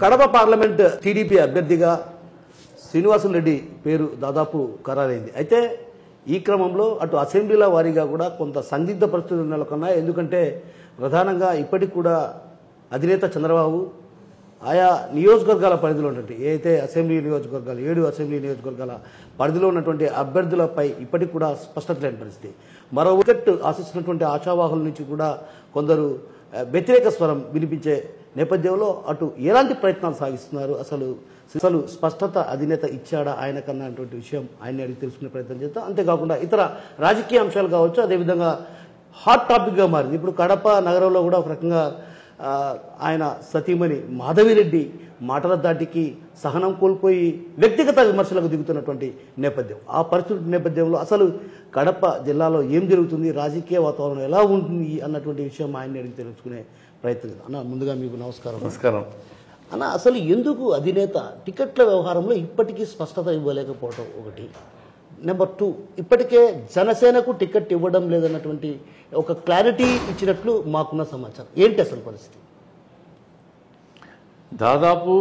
Kadapa parliament TDP అభ్యర్థిగా శ్రీనివాసులు రెడ్డి పేరు దాదాపు ఖరారైంది. అయితే ఈ క్రమంలో అటు అసెంబ్లీల వారీగా కూడా కొంత సందిగ్ధ పరిస్థితులు నెలకొన్నాయి. ఎందుకంటే ప్రధానంగా ఇప్పటికి కూడా అధినేత చంద్రబాబు ఆయా నియోజకవర్గాల పరిధిలో ఉన్నటువంటి ఏదైతే అసెంబ్లీ నియోజకవర్గాలు 7 అసెంబ్లీ నియోజకవర్గాల పరిధిలో ఉన్నటువంటి అభ్యర్థులపై ఇప్పటికి కూడా స్పష్టత లేని పరిస్థితి. మరో వికెట్ ఆశిస్తున్నటువంటి ఆశావాహుల నుంచి కూడా కొందరు వ్యతిరేక స్వరం వినిపించే నేపథ్యంలో అటు ఎలాంటి ప్రయత్నాలు సాగిస్తున్నారు, అసలు స్పష్టత అధినేత ఇచ్చాడా ఆయనకన్నా అటువంటి విషయం ఆయన్ని అడిగి తెలుసుకునే ప్రయత్నం చేస్తాం. అంతేకాకుండా ఇతర రాజకీయ అంశాలు కావచ్చు, అదేవిధంగా హాట్ టాపిక్గా మారింది. ఇప్పుడు కడప నగరంలో కూడా ఒక రకంగా ఆయన సతీమణి మాధవిరెడ్డి మాటల దాటికి సహనం కోల్పోయి వ్యక్తిగత విమర్శలకు దిగుతున్నటువంటి నేపథ్యం. ఆ పరిస్థితి నేపథ్యంలో అసలు కడప జిల్లాలో ఏం జరుగుతుంది, రాజకీయ వాతావరణం ఎలా ఉంటుంది అన్నటువంటి విషయం ఆయన్ని అడిగి తెలుసుకునే ప్రయత్నం. అన్న, ముందుగా మీకు నమస్కారం. నమస్కారం అన్న, అసలు ఎందుకు అధినేత టికెట్ల వ్యవహారంలో ఇప్పటికీ స్పష్టత ఇవ్వలేకపోవడం ఒకటి. నెంబర్ 2, ఇప్పటికే జనసేనకు టికెట్ ఇవ్వడం లేదన్నటువంటి ఒక క్లారిటీ ఇచ్చినట్లు మాకున్న సమాచారం. ఏంటి అసలు పరిస్థితి? దాదాపు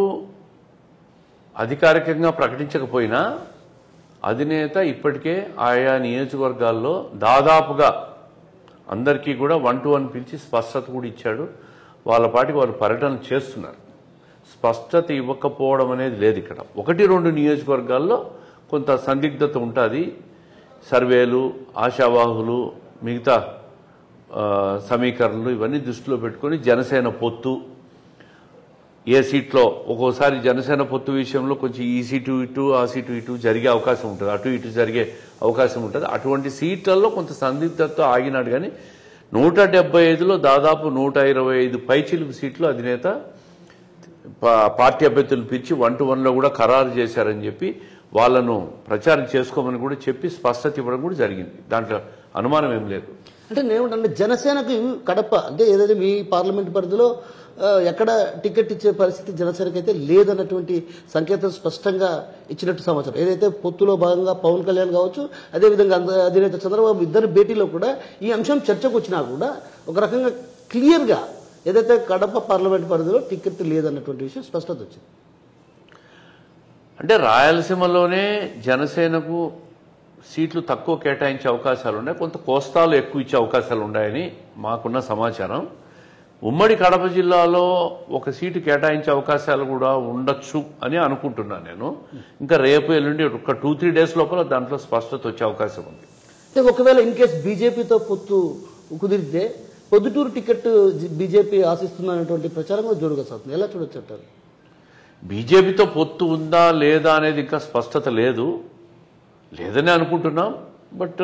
అధికారికంగా ప్రకటించకపోయినా అధినేత ఇప్పటికే ఆయా నియోజకవర్గాల్లో దాదాపుగా అందరికీ కూడా 1-to-1 పిలిచి స్పష్టత కూడా ఇచ్చాడు. వాళ్ళ పాటికి వాళ్ళు పర్యటన చేస్తున్నారు. స్పష్టత ఇవ్వకపోవడం అనేది లేదు. ఇక్కడ 1-2 నియోజకవర్గాల్లో కొంత సందిగ్ధత ఉంటుంది. సర్వేలు, ఆశావాహులు, మిగతా సమీకరణలు ఇవన్నీ దృష్టిలో పెట్టుకొని జనసేన పొత్తు ఏ సీట్లో ఒక్కోసారి జనసేన పొత్తు విషయంలో కొంచెం ఈ సీటు ఇటు ఆ సీటు ఇటు జరిగే అవకాశం ఉంటుంది, అటు ఇటు జరిగే అవకాశం ఉంటుంది. అటువంటి సీట్లలో కొంత సందిగ్ధతతో ఆగినాడు. కానీ 175లో దాదాపు 125 పైచిలుకు సీట్లు అధినేత పార్టీ అభ్యర్థులను పిలిచి 1-to-1లో కూడా ఖరారు చేశారని చెప్పి వాళ్ళను ప్రచారం చేసుకోమని కూడా చెప్పి స్పష్టత ఇవ్వడం కూడా జరిగింది. దాంట్లో అనుమానం ఏం లేదు. అంటే నేనేమంటే జనసేనకు కడప అంటే ఏదైతే మీ పార్లమెంట్ పరిధిలో ఎక్కడ టికెట్ ఇచ్చే పరిస్థితి జనసేనకి అయితే లేదన్నటువంటి సంకేతం స్పష్టంగా ఇచ్చినట్టు సమాచారం. ఏదైతే పొత్తులో భాగంగా పవన్ కళ్యాణ్ కావచ్చు, అదేవిధంగా అధినేత చంద్రబాబు ఇద్దరు భేటీలో కూడా ఈ అంశం చర్చకు వచ్చినా కూడా ఒక రకంగా క్లియర్గా ఏదైతే కడప పార్లమెంట్ పరిధిలో టికెట్ లేదన్నటువంటి విషయం స్పష్టత వచ్చింది. అంటే రాయలసీమలోనే జనసేనకు సీట్లు తక్కువ కేటాయించే అవకాశాలు ఉన్నాయి, కొంత కోస్తాలు ఎక్కువ ఇచ్చే అవకాశాలు ఉన్నాయని మాకున్న సమాచారం. ఉమ్మడి కడప జిల్లాలో ఒక సీటు కేటాయించే అవకాశాలు కూడా ఉండొచ్చు అని అనుకుంటున్నాను నేను. ఇంకా రేపు ఎల్లుండి ఒక 2-3 డేస్ లోపల దాంట్లో స్పష్టత వచ్చే అవకాశం ఉంది. అంటే ఒకవేళ ఇన్ కేసు బీజేపీతో పొత్తు కుదిరితే పొద్దుటూరు టికెట్ బీజేపీ ఆశిస్తుందనేటువంటి ప్రచారం కూడా జోరుగా సాగుతుంది. ఎలా చూడొచ్చు అంటారు? బీజేపీతో పొత్తు ఉందా లేదా అనేది ఇంకా స్పష్టత లేదని అనుకుంటున్నాం. బట్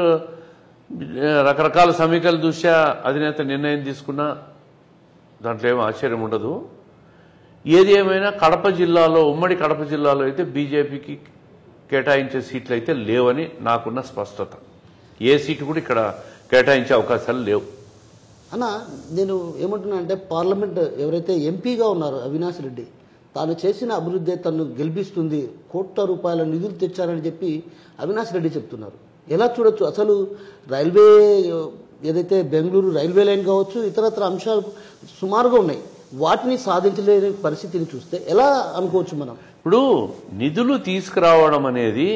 రకరకాల సమీకరణల దృష్ట్యా అధినేత నిర్ణయం తీసుకున్నా దాంట్లో ఏమీ ఆశ్చర్యం ఉండదు. ఏది ఏమైనా కడప జిల్లాలో, ఉమ్మడి కడప జిల్లాలో అయితే బీజేపీకి కేటాయించే సీట్లు అయితే లేవని నాకున్న స్పష్టత. ఏ సీటు కూడా ఇక్కడ కేటాయించే అవకాశాలు లేవు. అన్న, నేను ఏమంటున్నా అంటే పార్లమెంట్ ఎవరైతే ఎంపీగా ఉన్నారో అవినాష్ రెడ్డి తాను చేసిన అభివృద్ధి తను గెలిపిస్తుంది, కోట్ల రూపాయల నిధులు తెచ్చారని చెప్పి అవినాష్ రెడ్డి చెప్తున్నారు. ఎలా చూడొచ్చు? అసలు రైల్వే ఏదైతే బెంగళూరు రైల్వే లైన్ కావచ్చు, ఇతరత్ర అంశాలు సుమారుగా ఉన్నాయి, వాటిని సాధించలేని పరిస్థితిని చూస్తే ఎలా అనుకోవచ్చు మనం? ఇప్పుడు నిధులు తీసుకురావడం అనేది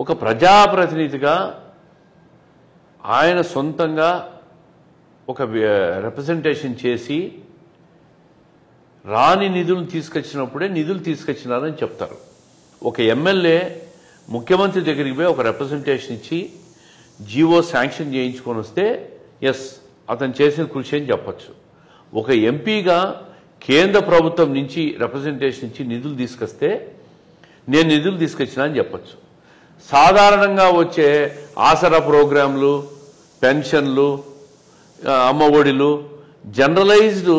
ఒక ప్రజాప్రతినిధిగా ఆయన సొంతంగా ఒక రిప్రజెంటేషన్ చేసి రాని నిధులు తీసుకొచ్చినప్పుడే నిధులు తీసుకొచ్చినారని చెప్తారు. ఒక ఎమ్మెల్యే ముఖ్యమంత్రి దగ్గరికి పోయి ఒక రిప్రజెంటేషన్ ఇచ్చి జీవో శాంక్షన్ చేయించుకొని వస్తే ఎస్ అతను చేసిన కృషి అని చెప్పచ్చు. ఒక ఎంపీగా కేంద్ర ప్రభుత్వం నుంచి రిప్రజెంటేషన్ ఇచ్చి నిధులు తీసుకొస్తే నేను నిధులు తీసుకొచ్చినా అని చెప్పచ్చు. సాధారణంగా వచ్చే ఆసరా ప్రోగ్రాంలు, పెన్షన్లు, అమ్మఒడిలు, జనరలైజ్డ్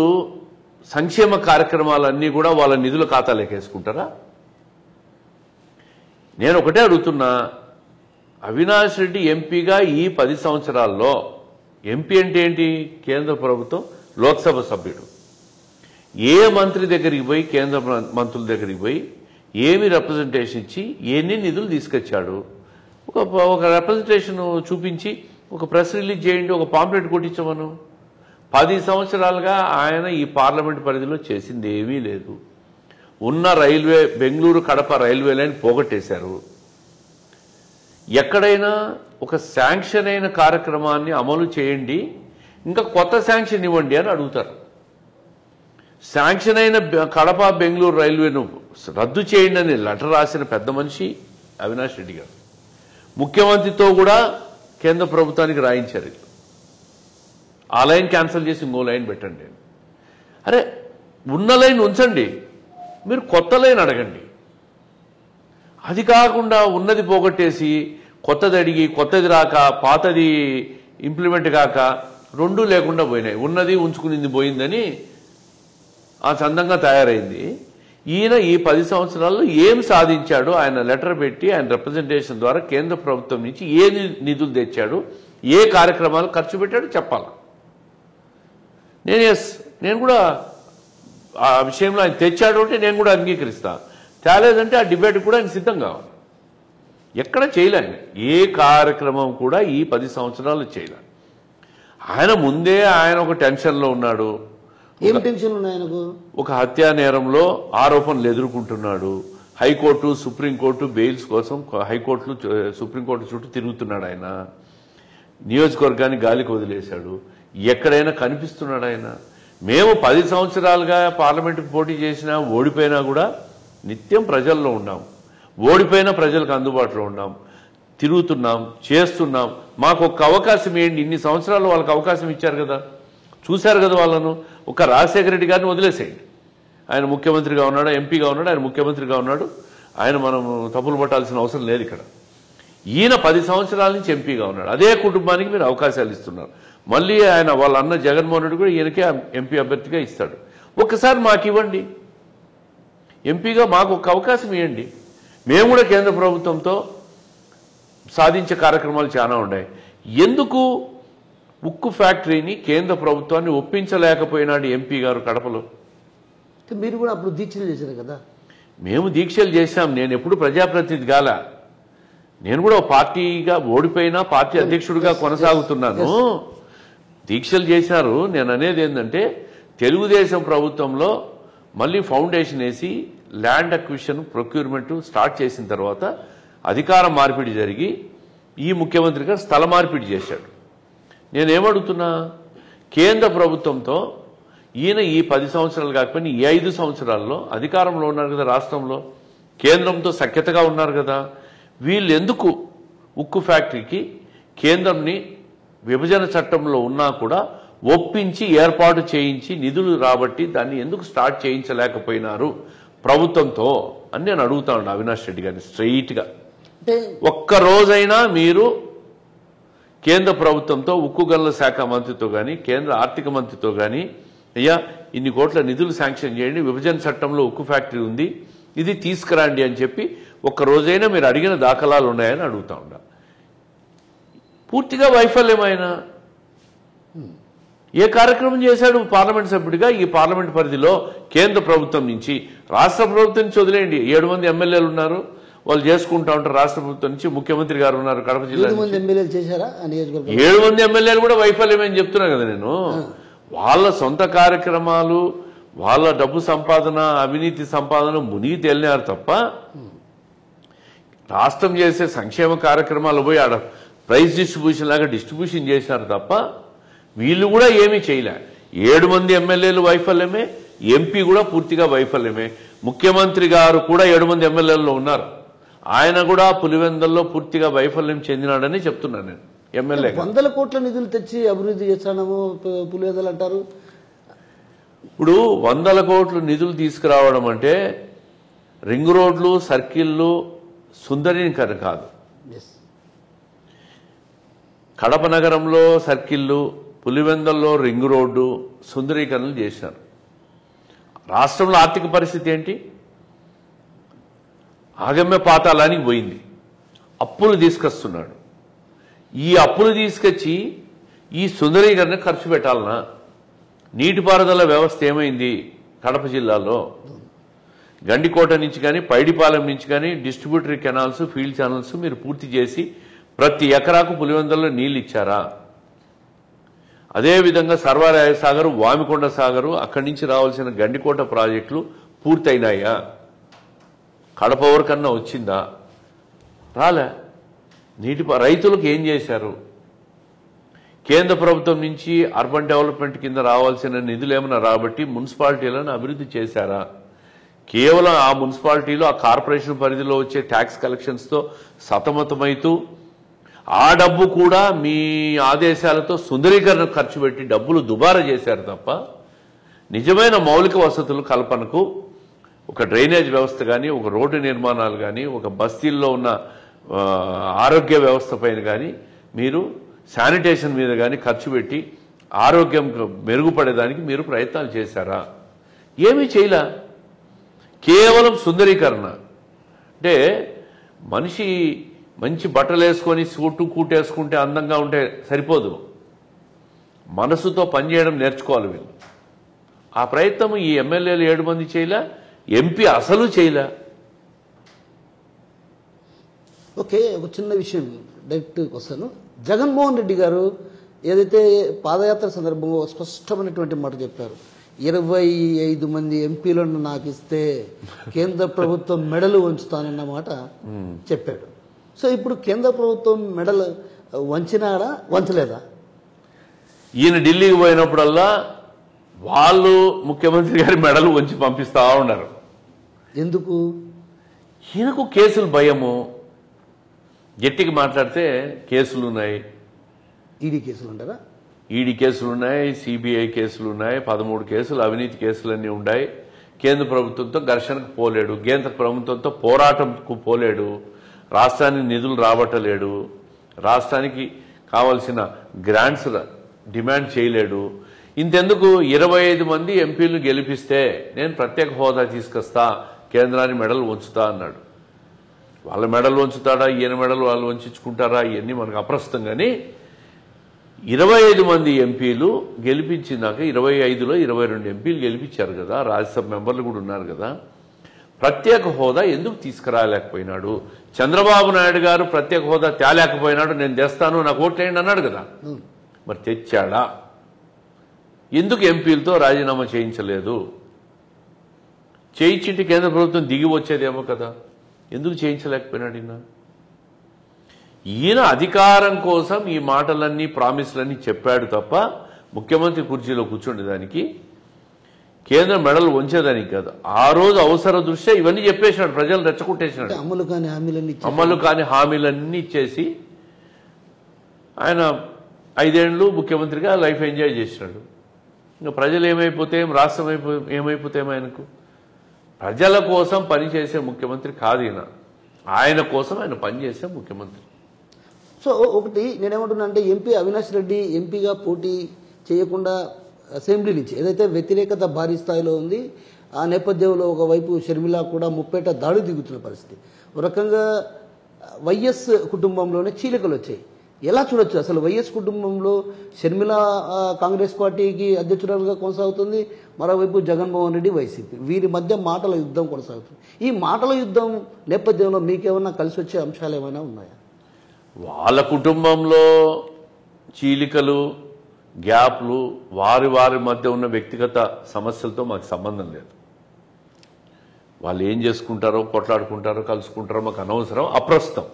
సంక్షేమ కార్యక్రమాలన్నీ కూడా వాళ్ళ నిధుల ఖాతాలోకి వేసుకుంటారా? నేను ఒకటే అడుగుతున్నా, అవినాష్ రెడ్డి ఎంపీగా ఈ 10 సంవత్సరాల్లో, ఎంపీ అంటే ఏంటి? కేంద్ర ప్రభుత్వం లోక్సభ సభ్యుడు. ఏ మంత్రి దగ్గరికి పోయి, కేంద్ర మంత్రుల దగ్గరికి పోయి ఏమి రిప్రజెంటేషన్ ఇచ్చి ఎన్ని నిధులు తీసుకొచ్చాడు? ఒక రిప్రజెంటేషన్ చూపించి ఒక ప్రెస్ రిలీజ్ చేయండి, ఒక పాంప్లెట్ కొట్టించమను. 10 సంవత్సరాలుగా ఆయన ఈ పార్లమెంట్ పరిధిలో చేసింది ఏమీ లేదు. ఉన్న railway Bengaluru Kadapa railway line పోగొట్టేశారు. ఎక్కడైనా ఒక శాంక్షన్ అయిన కార్యక్రమాన్ని అమలు చేయండి, ఇంకా కొత్త శాంక్షన్ ఇవ్వండి అని అడుగుతారు. శాంక్షన్ అయిన కడప బెంగళూరు రైల్వేను రద్దు చేయండి అని లెటర్ రాసిన పెద్ద మనిషి అవినాష్ రెడ్డి గారు. ముఖ్యమంత్రితో కూడా కేంద్ర ప్రభుత్వానికి రాయించారు. ఆ లైన్ క్యాన్సిల్ చేసి ఇంకో లైన్ పెట్టండి. అరే ఉన్న లైన్ ఉంచండి, మీరు కొత్త లైన్ అడగండి. అది కాకుండా ఉన్నది పోగొట్టేసి కొత్తది అడిగి కొత్తది రాక పాతది ఇంప్లిమెంట్ కాక రెండూ లేకుండా పోయినాయి. ఉన్నది ఉంచుకునింది పోయిందని ఆ చందంగా తయారైంది. ఈయన ఈ 10 సంవత్సరాల్లో ఏం సాధించాడు, ఆయన లెటర్ పెట్టి ఆయన రిప్రజెంటేషన్ ద్వారా కేంద్ర ప్రభుత్వం నుంచి ఏ నిధులు తెచ్చాడు, ఏ కార్యక్రమాలు ఖర్చు పెట్టాడో చెప్పాలి. నేను కూడా ఆ విషయంలో ఆయన తెచ్చాడు అంటే నేను కూడా అంగీకరిస్తా. తేలేదంటే ఆ డిబేట్ కూడా ఆయన సిద్ధం కావాలి. ఎక్కడ చేయలే ఆయన ఏ కార్యక్రమం కూడా ఈ 10 సంవత్సరాలు చేయలే. ఆయన ముందే ఆయన ఒక టెన్షన్లో ఉన్నాడు. ఏం టెన్షన్ ఉన్నాయి ఆయనకు? ఒక హత్యా నేరంలో ఆరోపణలు ఎదుర్కొంటున్నాడు. హైకోర్టు సుప్రీంకోర్టు బెయిల్స్ కోసం హైకోర్టులు సుప్రీంకోర్టు చుట్టూ తిరుగుతున్నాడు. ఆయన నియోజకవర్గాన్ని గాలికి వదిలేశాడు. ఎక్కడైనా కనిపిస్తున్నాడు ఆయన. మేము 10 సంవత్సరాలుగా పార్లమెంటుకు పోటీ చేసినా ఓడిపోయినా కూడా నిత్యం ప్రజల్లో ఉన్నాం. ఓడిపోయినా ప్రజలకు అందుబాటులో ఉన్నాం, తిరుగుతున్నాం, చేస్తున్నాం. మాకు ఒక అవకాశం ఏంటి? ఇన్ని సంవత్సరాలు వాళ్ళకి అవకాశం ఇచ్చారు కదా, చూశారు కదా వాళ్ళను. ఒక రాజశేఖర రెడ్డి గారిని వదిలేసేయండి. ఆయన ముఖ్యమంత్రిగా ఉన్నాడు, ఎంపీగా ఉన్నాడు, ఆయన ముఖ్యమంత్రిగా ఉన్నాడు. ఆయన మనం తప్పులు పట్టాల్సిన అవసరం లేదు ఇక్కడ. ఈయన 10 సంవత్సరాల నుంచి ఎంపీగా ఉన్నాడు. అదే కుటుంబానికి మీరు అవకాశాలు ఇస్తున్నారు. మళ్ళీ ఆయన వాళ్ళ అన్న జగన్మోహన్ రెడ్డి కూడా ఈయనకే ఎంపీ అభ్యర్థిగా ఇస్తాడు. ఒక్కసారి మాకు ఇవ్వండి, ఎంపీగా మాకు ఒక అవకాశం ఇవ్వండి. మేము కూడా కేంద్ర ప్రభుత్వంతో సాధించే కార్యక్రమాలు చాలా ఉన్నాయి. ఎందుకు ఉక్కు ఫ్యాక్టరీని కేంద్ర ప్రభుత్వాన్ని ఒప్పించలేకపోయినాడు ఎంపీ గారు కడపలో? మీరు కూడా అప్పుడు దీక్షలు చేశారు కదా? మేము దీక్షలు చేశాం. నేను ఎప్పుడు ప్రజాప్రతినిధి గాల. నేను కూడా పార్టీగా ఓడిపోయినా పార్టీ అధ్యక్షుడిగా కొనసాగుతున్నాను. దీక్షలు చేశారు. నేను అనేది ఏంటంటే తెలుగుదేశం ప్రభుత్వంలో మళ్ళీ ఫౌండేషన్ వేసి ల్యాండ్ అక్విజిషన్ ప్రొక్యూర్మెంట్ స్టార్ట్ చేసిన తర్వాత అధికార మార్పిడి జరిగి ఈ ముఖ్యమంత్రి గారు స్థల మార్పిడి చేశాడు. నేనేమడుగుతున్నా, కేంద్ర ప్రభుత్వంతో ఈయన ఈ 10 సంవత్సరాలు కాకపోయినా ఈ 5 సంవత్సరాల్లో అధికారంలో ఉన్నారు కదా, రాష్ట్రంలో కేంద్రంతో సఖ్యతగా ఉన్నారు కదా. వీళ్ళు ఎందుకు ఉక్కు ఫ్యాక్టరీకి కేంద్రంని విభజన చట్టంలో ఉన్నా కూడా ఒప్పించి ఏర్పాటు చేయించి నిధులు రాబట్టి దాన్ని ఎందుకు స్టార్ట్ చేయించలేకపోయినారు ప్రభుత్వంతో అని నేను అడుగుతాను అవినాష్ రెడ్డి గారిని స్ట్రెయిట్గా. ఒక్క రోజైనా మీరు కేంద్ర ప్రభుత్వంతో ఉక్కు గనుల శాఖ మంత్రితో కానీ కేంద్ర ఆర్థిక మంత్రితో కానీ అయ్యా ఇన్ని కోట్ల నిధులు శాంక్షన్ చేయండి, విభజన చట్టంలో ఉక్కు ఫ్యాక్టరీ ఉంది, ఇది తీసుకురండి అని చెప్పి ఒక్క రోజైనా మీరు అడిగిన దాఖలాలు ఉన్నాయని అడుగుతా ఉన్నా. పూర్తిగా వైఫల్యమైన ఏ కార్యక్రమం చేశాడు పార్లమెంట్ సభ్యుడిగా? ఈ పార్లమెంట్ పరిధిలో కేంద్ర ప్రభుత్వం నుంచి, రాష్ట్ర ప్రభుత్వం నుంచి వదిలేయండి, 7 మంది ఎమ్మెల్యేలు ఉన్నారు, వాళ్ళు చేసుకుంటా ఉంటారు. రాష్ట్ర ప్రభుత్వం నుంచి ముఖ్యమంత్రి గారు ఉన్నారు కడప జిల్లా. 7 మంది ఎమ్మెల్యేలు కూడా వైఫల్యమని చెప్తున్నా కదా నేను. వాళ్ళ సొంత కార్యక్రమాలు, వాళ్ళ డబ్బు సంపాదన, అవినీతి సంపాదన మునిగి తేలినారు తప్ప రాష్ట్రం చేసే సంక్షేమ కార్యక్రమాలు పోయి ఆడ ప్రైజ్ డిస్ట్రిబ్యూషన్ లాగా డిస్ట్రిబ్యూషన్ చేసినారు తప్ప వీళ్ళు కూడా ఏమీ చేయలే. 7 మంది ఎమ్మెల్యేలు వైఫల్యమే, ఎంపీ కూడా పూర్తిగా వైఫల్యమే. ముఖ్యమంత్రి గారు కూడా 7 మంది ఎమ్మెల్యేల్లో ఉన్నారు. ఆయన కూడా పులివెందుల్లో పూర్తిగా వైఫల్యం చెందినాడని చెప్తున్నాను నేను. ఎమ్మెల్యే 100 కోట్ల నిధులు తెచ్చి అభివృద్ధి చేస్తాము పులివెందులు అంటారు. ఇప్పుడు 100 కోట్లు నిధులు తీసుకురావడం అంటే రింగ్ రోడ్లు, సర్కిళ్ళు, సుందరీకరణ కాదు. కడప నగరంలో సర్కిళ్ళు, పులివెందుల్లో రింగ్ రోడ్డు సుందరీకరణలు చేశారు. రాష్ట్రంలో ఆర్థిక పరిస్థితి ఏంటి? ఆగమ్య పాతాళానికి పోయింది. అప్పులు తీసుకొస్తున్నాడు. ఈ అప్పులు తీసుకొచ్చి ఈ సుందరీకరణ ఖర్చు పెట్టాలనా? నీటిపారుదల వ్యవస్థ ఏమైంది కడప జిల్లాలో? గండికోట నుంచి కానీ పైడిపాలెం నుంచి కానీ డిస్ట్రిబ్యూటరీ కెనాల్స్, ఫీల్డ్ ఛానల్స్ మీరు పూర్తి చేసి ప్రతి ఎకరాకు పులివెందుల్లో నీళ్ళు ఇచ్చారా? అదేవిధంగా సర్వారాయ సాగరు, వామికొండ సాగరు, అక్కడి నుంచి రావాల్సిన గండికోట ప్రాజెక్టులు పూర్తయినాయా? కడప వరకన్నా వచ్చిందా? రాలే. రైతులకు ఏం చేశారు? కేంద్ర ప్రభుత్వం నుంచి అర్బన్ డెవలప్మెంట్ కింద రావాల్సిన నిధులు ఏమైనా రాబట్టి మున్సిపాలిటీలను అభివృద్ధి చేశారా? కేవలం ఆ మున్సిపాలిటీలో ఆ కార్పొరేషన్ పరిధిలో వచ్చే ట్యాక్స్ కలెక్షన్స్తో సతమతమైతూ ఆ డబ్బు కూడా మీ ఆదేశాలతో సుందరీకరణ ఖర్చు పెట్టి డబ్బులు దుబారా చేశారు తప్ప నిజమైన మౌలిక వసతుల కల్పనకు ఒక డ్రైనేజ్ వ్యవస్థ కానీ, ఒక రోడ్డు నిర్మాణాలు కానీ, ఒక బస్తీల్లో ఉన్న ఆరోగ్య వ్యవస్థ పైన కానీ, మీరు శానిటేషన్ మీద కానీ ఖర్చు పెట్టి ఆరోగ్యం మెరుగుపడేదానికి మీరు ప్రయత్నాలు చేశారా? ఏమీ చేయలే. కేవలం సుందరీకరణ. అంటే మనిషి మంచి బట్టలు వేసుకొని సూటు కూటేసుకుంటే అందంగా ఉంటే సరిపోదు, మనసుతో పనిచేయడం నేర్చుకోవాలి వీళ్ళు. ఆ ప్రయత్నం ఈ ఎమ్మెల్యేలు 7 మంది చేయలే, ఎంపీ అసలు చేయలే. ఓకే, ఒక చిన్న విషయం డైరెక్ట్ వస్తాను. జగన్మోహన్ రెడ్డి గారు ఏదైతే పాదయాత్ర సందర్భంగా స్పష్టమైనటువంటి మాట చెప్పారు, 25 మంది ఎంపీలను నాకు ఇస్తే కేంద్ర ప్రభుత్వం మెడలు వంచుతానన్న మాట చెప్పాడు. సో ఇప్పుడు కేంద్ర ప్రభుత్వం మెడలు వంచినాడా, వంచలేదా? ఈయన ఢిల్లీకి పోయినప్పుడల్లా వాళ్ళు ముఖ్యమంత్రి గారి మెడలు వంచి పంపిస్తా ఉన్నారు. ఎందుకు? ఈయనకు కేసులు భయము. గట్టిగా మాట్లాడితే కేసులు ఉన్నాయి. ఈడీ కేసులు ఉంటారా? ఈడీ కేసులు ఉన్నాయి, సిబిఐ కేసులు ఉన్నాయి, 13 కేసులు, అవినీతి కేసులన్నీ ఉన్నాయి. కేంద్ర ప్రభుత్వంతో ఘర్షణకు పోలేడు, కేంద్ర ప్రభుత్వంతో పోరాటంకు పోలేడు, రాష్ట్రానికి నిధులు రాబట్టలేడు, రాష్ట్రానికి కావలసిన గ్రాంట్స్ డిమాండ్ చేయలేడు. ఇంతెందుకు 25 మంది ఎంపీలను గెలిపిస్తే నేను ప్రత్యేక హోదా తీసుకొస్తా, కేంద్రాన్ని మెడలు వంచుతా అన్నాడు. వాళ్ళ మెడలు వంచుతాడా, ఈయన మెడలు వాళ్ళు వంచుకుంటారా, ఇవన్నీ మనకు అప్రస్తుతం. కానీ 25 మంది ఎంపీలు గెలిపించినాక 25లో 22 ఎంపీలు గెలిపించారు కదా, రాజ్యసభ మెంబర్లు కూడా ఉన్నారు కదా. ప్రత్యేక హోదా ఎందుకు తీసుకురాలేకపోయినాడు? చంద్రబాబు నాయుడు గారు ప్రత్యేక హోదా తేలేకపోయినాడు, నేను తెస్తాను నాకు ఓట్లేయండి అన్నాడు కదా. మరి తెచ్చాడా? ఎందుకు ఎంపీలతో రాజీనామా చేయించలేదు? చేయించింటి కేంద్ర ప్రభుత్వం దిగి వచ్చేదేమో కదా, ఎందుకు చేయించలేకపోయినాడు? ఈయన అధికారం కోసం ఈ మాటలన్నీ, ప్రామిస్లన్నీ చెప్పాడు తప్ప ముఖ్యమంత్రి కుర్చీలో కూర్చుండేదానికి, కేంద్ర మెడలు వంచేదానికి కాదు. ఆ రోజు అవసర దృష్ట్యా ఇవన్నీ చెప్పేసినాడు, ప్రజలు రెచ్చగొట్టేసినాడు. అమలు కాని హామీలన్నీ ఇచ్చేసి ఆయన 5 ఏళ్ళు ముఖ్యమంత్రిగా లైఫ్ ఎంజాయ్ చేసినాడు. ఇంకా ప్రజలు ఏమైపోతే, రాష్ట్రం ఏమైపోతే ఆయనకు? ప్రజల కోసం పనిచేసే ముఖ్యమంత్రి కాదు ఈయన, ఆయన కోసం ఆయన పనిచేసే ముఖ్యమంత్రి. సో ఒకటి నేనేమంటున్నా అంటే, ఎంపీ అవినాష్ రెడ్డి ఎంపీగా పోటీ చేయకుండా అసెంబ్లీ నుంచి ఏదైతే వ్యతిరేకత భారీ స్థాయిలో ఉంది, ఆ నేపథ్యంలో ఒకవైపు షర్మిల కూడా ముప్పేట దాడి దిగుతున్న పరిస్థితి. ఒక రకంగా వైఎస్ కుటుంబంలోనే చీలికలు వచ్చాయి. ఎలా చూడొచ్చు అసలు? వైఎస్ కుటుంబంలో షర్మిల కాంగ్రెస్ పార్టీకి అధ్యక్షురాలుగా కొనసాగుతుంది, మరోవైపు జగన్మోహన్ రెడ్డి వైసీపీ, వీరి మధ్య మాటల యుద్ధం కొనసాగుతుంది. ఈ మాటల యుద్ధం నేపథ్యంలో మీకేమన్నా కలిసి వచ్చే అంశాలు ఏమైనా ఉన్నాయా? వాళ్ళ కుటుంబంలో చీలికలు, గ్యాప్లు, వారి మధ్య ఉన్న వ్యక్తిగత సమస్యలతో మాకు సంబంధం లేదు. వాళ్ళు ఏం చేసుకుంటారో, కొట్లాడుకుంటారో, కలుసుకుంటారో మాకు అనవసరం, అప్రస్తుతం.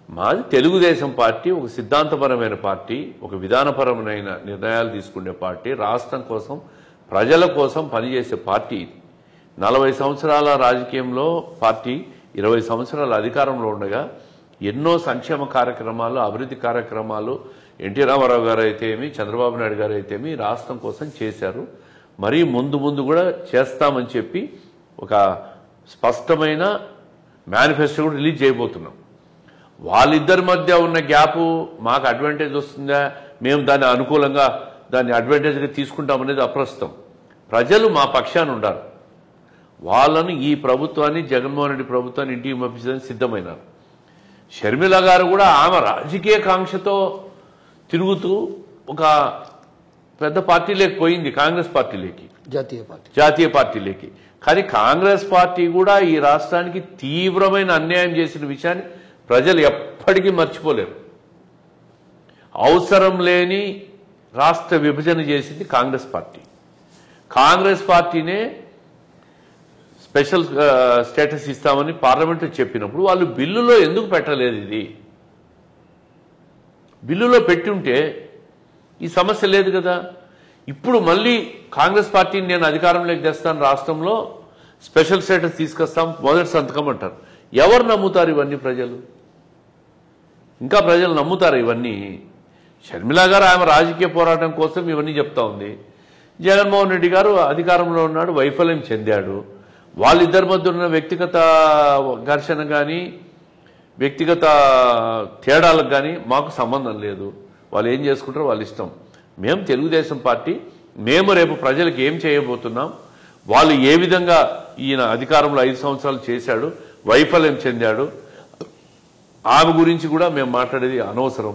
మాది తెలుగుదేశం పార్టీ, ఒక సిద్ధాంతపరమైన పార్టీ, ఒక విధానపరమైన నిర్ణయాలు తీసుకునే పార్టీ, రాష్ట్రం కోసం, ప్రజల కోసం పనిచేసే పార్టీ. 40 సంవత్సరాల రాజకీయంలో పార్టీ, 20 సంవత్సరాల అధికారంలో ఉండగా ఎన్నో సంక్షేమ కార్యక్రమాలు, అభివృద్ధి కార్యక్రమాలు ఎన్టీ రామారావు గారు అయితేమి, చంద్రబాబు నాయుడు గారు అయితేమి రాష్ట్రం కోసం చేశారు. మరీ ముందు కూడా చేస్తామని చెప్పి ఒక స్పష్టమైన మేనిఫెస్టో కూడా రిలీజ్ చేయబోతున్నాం. వాళ్ళిద్దరి మధ్య ఉన్న గ్యాపు మాకు అడ్వాంటేజ్ వస్తుందా, మేము దాన్ని అనుకూలంగా దాన్ని అడ్వాంటేజ్గా తీసుకుంటామనేది అప్రస్తుతం. ప్రజలు మా పక్షాన ఉండాలి. వాళ్ళను ఈ ప్రభుత్వాన్ని, జగన్మోహన్ రెడ్డి ప్రభుత్వాన్ని ఇంటికి పంపించడానికి సిద్ధమైనారు. షర్మిల గారు కూడా ఆమె రాజకీయ కాంక్షతో తిరుగుతూ ఒక పెద్ద పార్టీలోకి పోయింది, కాంగ్రెస్ పార్టీలోకి, జాతీయ పార్టీలోకి. కానీ కాంగ్రెస్ పార్టీ కూడా ఈ రాష్ట్రానికి తీవ్రమైన అన్యాయం చేసిన విషయాన్ని ప్రజలు ఎప్పటికీ మర్చిపోలేరు. అవసరం లేని రాష్ట్ర విభజన చేసింది కాంగ్రెస్ పార్టీ. కాంగ్రెస్ పార్టీనే స్పెషల్ స్టేటస్ ఇస్తామని పార్లమెంటు చెప్పినప్పుడు వాళ్ళు బిల్లులో ఎందుకు పెట్టలేదు? ఇది బిల్లులో పెట్టి ఉంటే ఈ సమస్య లేదు కదా. ఇప్పుడు మళ్ళీ కాంగ్రెస్ పార్టీని నేను అధికారంలోకి తెస్తాను, రాష్ట్రంలో స్పెషల్ స్టేటస్ తీసుకొస్తాం, మొదటి సంతకం అంటారు. ఎవరు నమ్ముతారు ఇవన్నీ? ప్రజలు ఇంకా ప్రజలు నమ్ముతారు ఇవన్నీ? షర్మిల గారు ఆమె రాజకీయ పోరాటం కోసం ఇవన్నీ చెప్తా ఉంది. జగన్మోహన్ రెడ్డి గారు అధికారంలో ఉన్నాడు, వైఫల్యం చెందాడు. వాళ్ళిద్దరి మధ్య ఉన్న వ్యక్తిగత ఘర్షణ కానీ వ్యక్తిగత తేడాలకు కానీ మాకు సంబంధం లేదు. వాళ్ళు ఏం చేసుకుంటారో వాళ్ళ ఇష్టం. మేము తెలుగుదేశం పార్టీ, మేము రేపు ప్రజలకు ఏం చేయబోతున్నాం, వాళ్ళు ఏ విధంగా ఈయన అధికారంలో 5 సంవత్సరాలు చేశాడు, వైఫల్యం చెందాడు, ఆమె గురించి కూడా మేము మాట్లాడేది అనవసరం.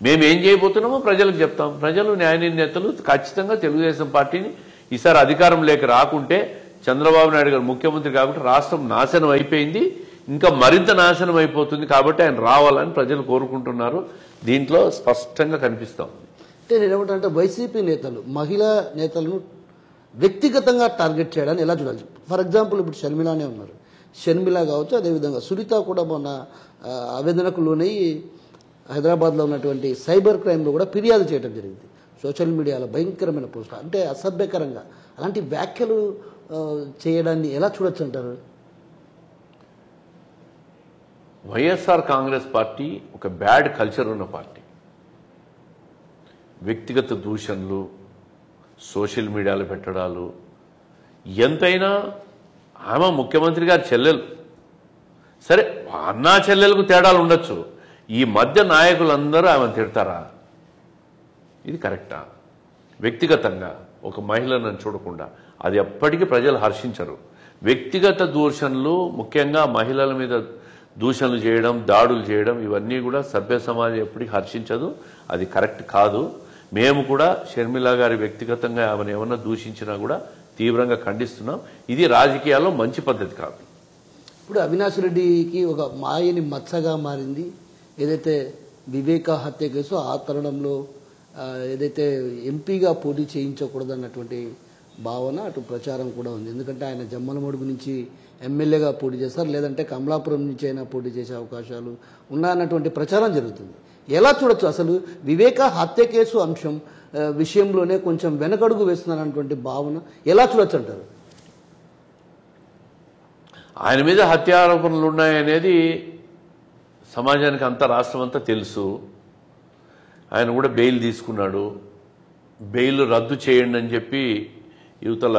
మేము ఏం చేయబోతున్నామో ప్రజలకు చెప్తాం. ప్రజలు న్యాయ నిర్ణేతలు ఖచ్చితంగా తెలుగుదేశం పార్టీని ఈసారి అధికారం లేక రాకుంటే, చంద్రబాబు నాయుడు గారు ముఖ్యమంత్రి కాబట్టి రాష్ట్రం నాశనం అయిపోయింది, ఇంకా మరింత నాశనం అయిపోతుంది. కాబట్టి ఆయన రావాలని ప్రజలు కోరుకుంటున్నారు. దీంట్లో స్పష్టంగా కనిపిస్తాం. అంటే నేనేమంటే వైసీపీ నేతలు మహిళా నేతలను వ్యక్తిగతంగా టార్గెట్ చేయడాన్ని ఎలా చూడాలి? ఫర్ ఎగ్జాంపుల్ ఇప్పుడు షర్మిలానే ఉన్నారు, షర్మిల కావచ్చు, అదేవిధంగా సునీత కూడా మొన్న ఆవేదనకు లోనై హైదరాబాద్లో ఉన్నటువంటి సైబర్ క్రైమ్లో కూడా ఫిర్యాదు చేయడం జరిగింది. సోషల్ మీడియాలో భయంకరమైన పోస్టులు, అంటే అసభ్యకరంగా అలాంటి వ్యాఖ్యలు చేయడాన్ని ఎలా చూడొచ్చు అంటారు? వైఎస్ఆర్ కాంగ్రెస్ పార్టీ ఒక బ్యాడ్ కల్చర్ ఉన్న పార్టీ. వ్యక్తిగత దూషణలు, సోషల్ మీడియాలో పెట్టడాలు, ఎంతైనా ఆమె ముఖ్యమంత్రి గారి చెల్లెలు. సరే, అన్నా చెల్లెలకు తేడాలు ఉండొచ్చు. ఈ మధ్య నాయకులందరూ ఆమెను తిడతారా? ఇది కరెక్టా? వ్యక్తిగతంగా ఒక మహిళను చూడకుండా అది ఎప్పటికీ ప్రజలు హర్షించరు. వ్యక్తిగత దూషణలు, ముఖ్యంగా మహిళల మీద దూషణలు చేయడం, దాడులు చేయడం, ఇవన్నీ కూడా సభ్య సమాజం ఎప్పటికీ హర్షించదు. అది కరెక్ట్ కాదు. మేము కూడా షర్మిల గారి వ్యక్తిగతంగా ఆమెను ఏమన్నా దూషించినా కూడా తీవ్రంగా ఖండిస్తున్నాం. ఇది రాజకీయాల్లో మంచి పద్ధతి కాదు. ఇప్పుడు అవినాష్ రెడ్డికి ఒక మాయని మచ్చగా మారింది ఏదైతే వివేక హత్య కేసు. ఆ తరుణంలో ఏదైతే ఎంపీగా పోటీ చేయించకూడదన్నటువంటి భావన, అటు ప్రచారం కూడా ఉంది. ఎందుకంటే ఆయన జమ్మలమడుగు నుంచి ఎమ్మెల్యేగా పోటీ చేస్తారు, లేదంటే కమలాపురం నుంచి అయినా పోటీ చేసే అవకాశాలు ఉన్నాయన్నటువంటి ప్రచారం జరుగుతుంది. ఎలా చూడొచ్చు అసలు వివేక హత్య కేసు అంశం విషయంలోనే కొంచెం వెనకడుగు వేస్తున్నారన్నటువంటి భావన ఎలా చూడొచ్చు అంటారు? ఆయన మీద హత్యారోపణలు ఉన్నాయనేది సమాజానికి అంతా, రాష్ట్రం అంతా తెలుసు. ఆయన కూడా బెయిల్ తీసుకున్నాడు. బెయిల్ రద్దు చేయండి అని చెప్పి యువతల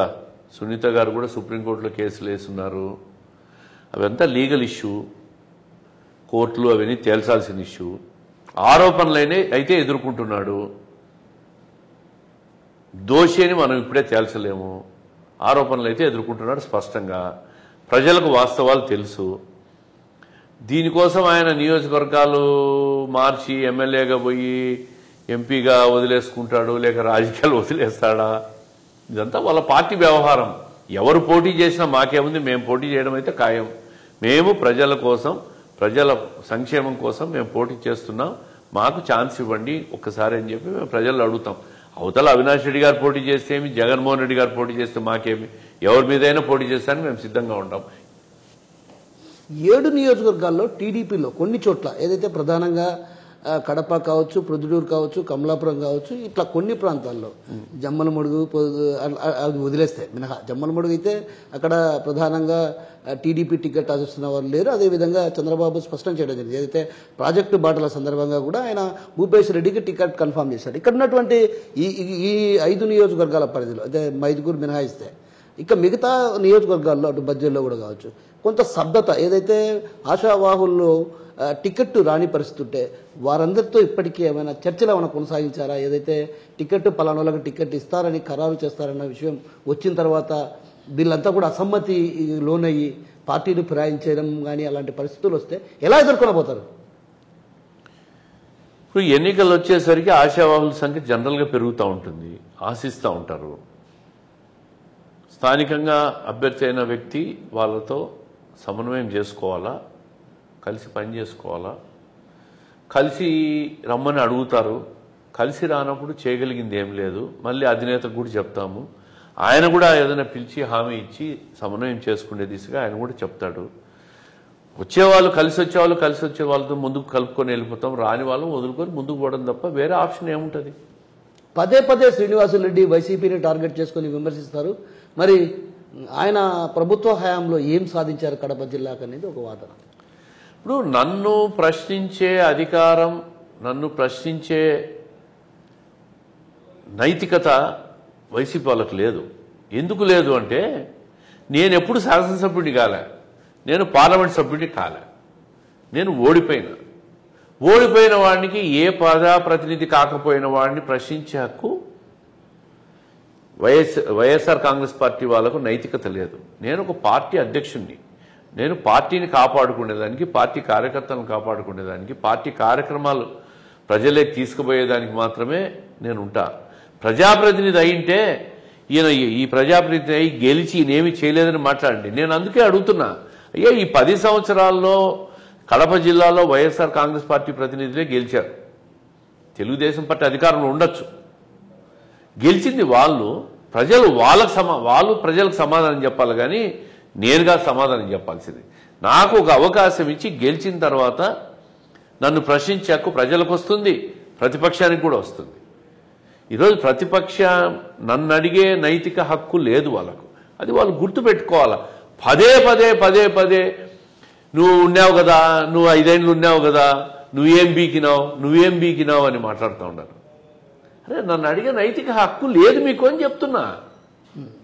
సునీత గారు కూడా సుప్రీంకోర్టులో కేసులు వేస్తున్నారు. అవంతా లీగల్ ఇష్యూ, కోర్టులు అవన్నీ తేల్చాల్సిన ఇష్యూ. ఆరోపణలైనా అయితే ఎదుర్కొంటున్నాడు. దోషి అని మనం ఇప్పుడే తేల్చలేము. ఆరోపణలు అయితే ఎదుర్కొంటున్నాడు స్పష్టంగా. ప్రజలకు వాస్తవాలు తెలుసు. దీనికోసం ఆయన నియోజకవర్గాలు మార్చి ఎమ్మెల్యేగా పోయి ఎంపీగా వదిలేసుకుంటాడు, లేక రాజకీయాలు వదిలేస్తాడా? ఇదంతా వాళ్ళ పార్టీ వ్యవహారం. ఎవరు పోటీ చేసినా మాకేముంది, మేము పోటీ చేయడం అయితే ఖాయం. మేము ప్రజల కోసం, ప్రజల సంక్షేమం కోసం మేము పోటీ చేస్తున్నాం, మాకు ఛాన్స్ ఇవ్వండి ఒక్కసారి అని చెప్పి మేము ప్రజలు అడుగుతాం. అవతల అవినాష్ రెడ్డి గారు పోటీ చేస్తే ఏమి, జగన్మోహన్ రెడ్డి గారు పోటీ చేస్తే మాకేమి, ఎవరి మీదైనా పోటీ చేస్తానికి మేము సిద్ధంగా ఉంటాం. 7 నియోజకవర్గాల్లో టీడీపీలో కొన్ని చోట్ల ఏదైతే ప్రధానంగా కడప కావచ్చు, ప్రొద్దుటూరు కావచ్చు, కమలాపురం కావచ్చు, ఇట్లా కొన్ని ప్రాంతాల్లో జమ్మలమడుగు అది వదిలేస్తే మినహా, జమ్మలమడుగు అయితే అక్కడ ప్రధానంగా టీడీపీ టికెట్ ఆశిస్తున్న వాళ్ళు లేరు. అదేవిధంగా చంద్రబాబు స్పష్టం చేయడం జరిగింది. ఏదైతే ప్రాజెక్టు బాటల సందర్భంగా కూడా ఆయన భూపేష్ రెడ్డికి టికెట్ కన్ఫర్మ్ చేశాడు. ఇక్కడ ఉన్నటువంటి ఈ 5 నియోజకవర్గాల పరిధిలో అదే 5 మినహాయిస్తే ఇక మిగతా నియోజకవర్గాల్లో అటు బడ్జెట్లో కూడా కావచ్చు కొంత స్తబ్దత, ఏదైతే ఆశావాహుల్లో టికెట్ రాని పరిస్థితి ఉంటే వారందరితో ఇప్పటికీ ఏమైనా చర్చలు ఏమైనా కొనసాగించారా? ఏదైతే టికెట్ పలానా వాళ్ళకి టికెట్ ఇస్తారని ఖరారు చేస్తారన్న విషయం వచ్చిన తర్వాత వీళ్ళంతా కూడా అసమ్మతి లోనయ్యి పార్టీని ఫిరాయించడం కానీ అలాంటి పరిస్థితులు వస్తే ఎలా ఎదుర్కొనబోతారు? ఇప్పుడు ఎన్నికలు వచ్చేసరికి ఆశావాహుల సంఖ్య జనరల్గా పెరుగుతూ ఉంటుంది, ఆశిస్తూ ఉంటారు. స్థానికంగా అభ్యర్థి అయిన వ్యక్తి వాళ్ళతో సమన్వయం చేసుకోవాలా, కలిసి పని చేసుకోవాలా, కలిసి రమ్మని అడుగుతారు. కలిసి రానప్పుడు చేయగలిగింది ఏం లేదు, మళ్ళీ అధినేతకు కూడా చెప్తాము. ఆయన కూడా ఏదైనా పిలిచి హామీ ఇచ్చి సమన్వయం చేసుకునే దిశగా ఆయన కూడా చెప్తాడు. వచ్చేవాళ్ళు కలిసి వచ్చే వాళ్ళతో ముందుకు కలుపుకొని వెళ్ళిపోతాం, రాని వాళ్ళు వదులుకొని ముందుకు పోవడం తప్ప వేరే ఆప్షన్ ఏముంటుంది? పదే పదే శ్రీనివాసులరెడ్డి వైసీపీని టార్గెట్ చేసుకుని విమర్శిస్తారు. మరి ఆయన ప్రభుత్వ హయాంలో ఏం సాధించారు కడప జిల్లాకు అనేది ఒక వాదన. ఇప్పుడు నన్ను ప్రశ్నించే అధికారం, నన్ను ప్రశ్నించే నైతికత వైసీపీ వాళ్ళకి లేదు. ఎందుకు లేదు అంటే నేను ఎప్పుడు శాసనసభ్యుడిని కాలే, నేను పార్లమెంట్ సభ్యుడిని కాలే, నేను ఓడిపోయిన వాడికి ఏ ప్రజాప్రతినిధి కాకపోయిన వాడిని ప్రశ్నించే హక్కు వైఎస్ఆర్ కాంగ్రెస్ పార్టీ వాళ్ళకు నైతికత లేదు. నేను ఒక పార్టీ అధ్యక్షుడిని, నేను పార్టీని కాపాడుకునేదానికి, పార్టీ కార్యకర్తలను కాపాడుకునేదానికి, పార్టీ కార్యక్రమాలు ప్రజలకు తీసుకుపోయేదానికి మాత్రమే నేను ఉంటా. ప్రజాప్రతినిధి అయింటే ఈయన ఈ ప్రజాప్రతినిధి అయి గెలిచి ఈయనేమి చేయలేదని మాట్లాడండి. నేను అందుకే అడుగుతున్నా, అయ్యా ఈ 10 సంవత్సరాల్లో కడప జిల్లాలో వైఎస్ఆర్ కాంగ్రెస్ పార్టీ ప్రతినిధులే గెలిచారు. తెలుగుదేశం పార్టీ అధికారంలో ఉండొచ్చు, గెలిచింది వాళ్ళు. వాళ్ళు ప్రజలకు సమాధానం చెప్పాలి, కానీ నేనుగా సమాధానం చెప్పాల్సింది. నాకు ఒక అవకాశం ఇచ్చి గెలిచిన తర్వాత నన్ను ప్రశ్నించే హక్కు ప్రజలకు వస్తుంది, ప్రతిపక్షానికి కూడా వస్తుంది. ఈరోజు ప్రతిపక్షం నన్ను అడిగే నైతిక హక్కు లేదు వాళ్ళకు. అది వాళ్ళు గుర్తుపెట్టుకోవాలా. పదే పదే నువ్వు ఉన్నావు కదా, నువ్వు 5 ఏళ్ళు ఉన్నావు కదా, నువ్వేం బీకినావు అని మాట్లాడుతూ ఉన్నారు. అరే నన్ను అడిగే నైతిక హక్కు లేదు మీకు అని చెప్తున్నా.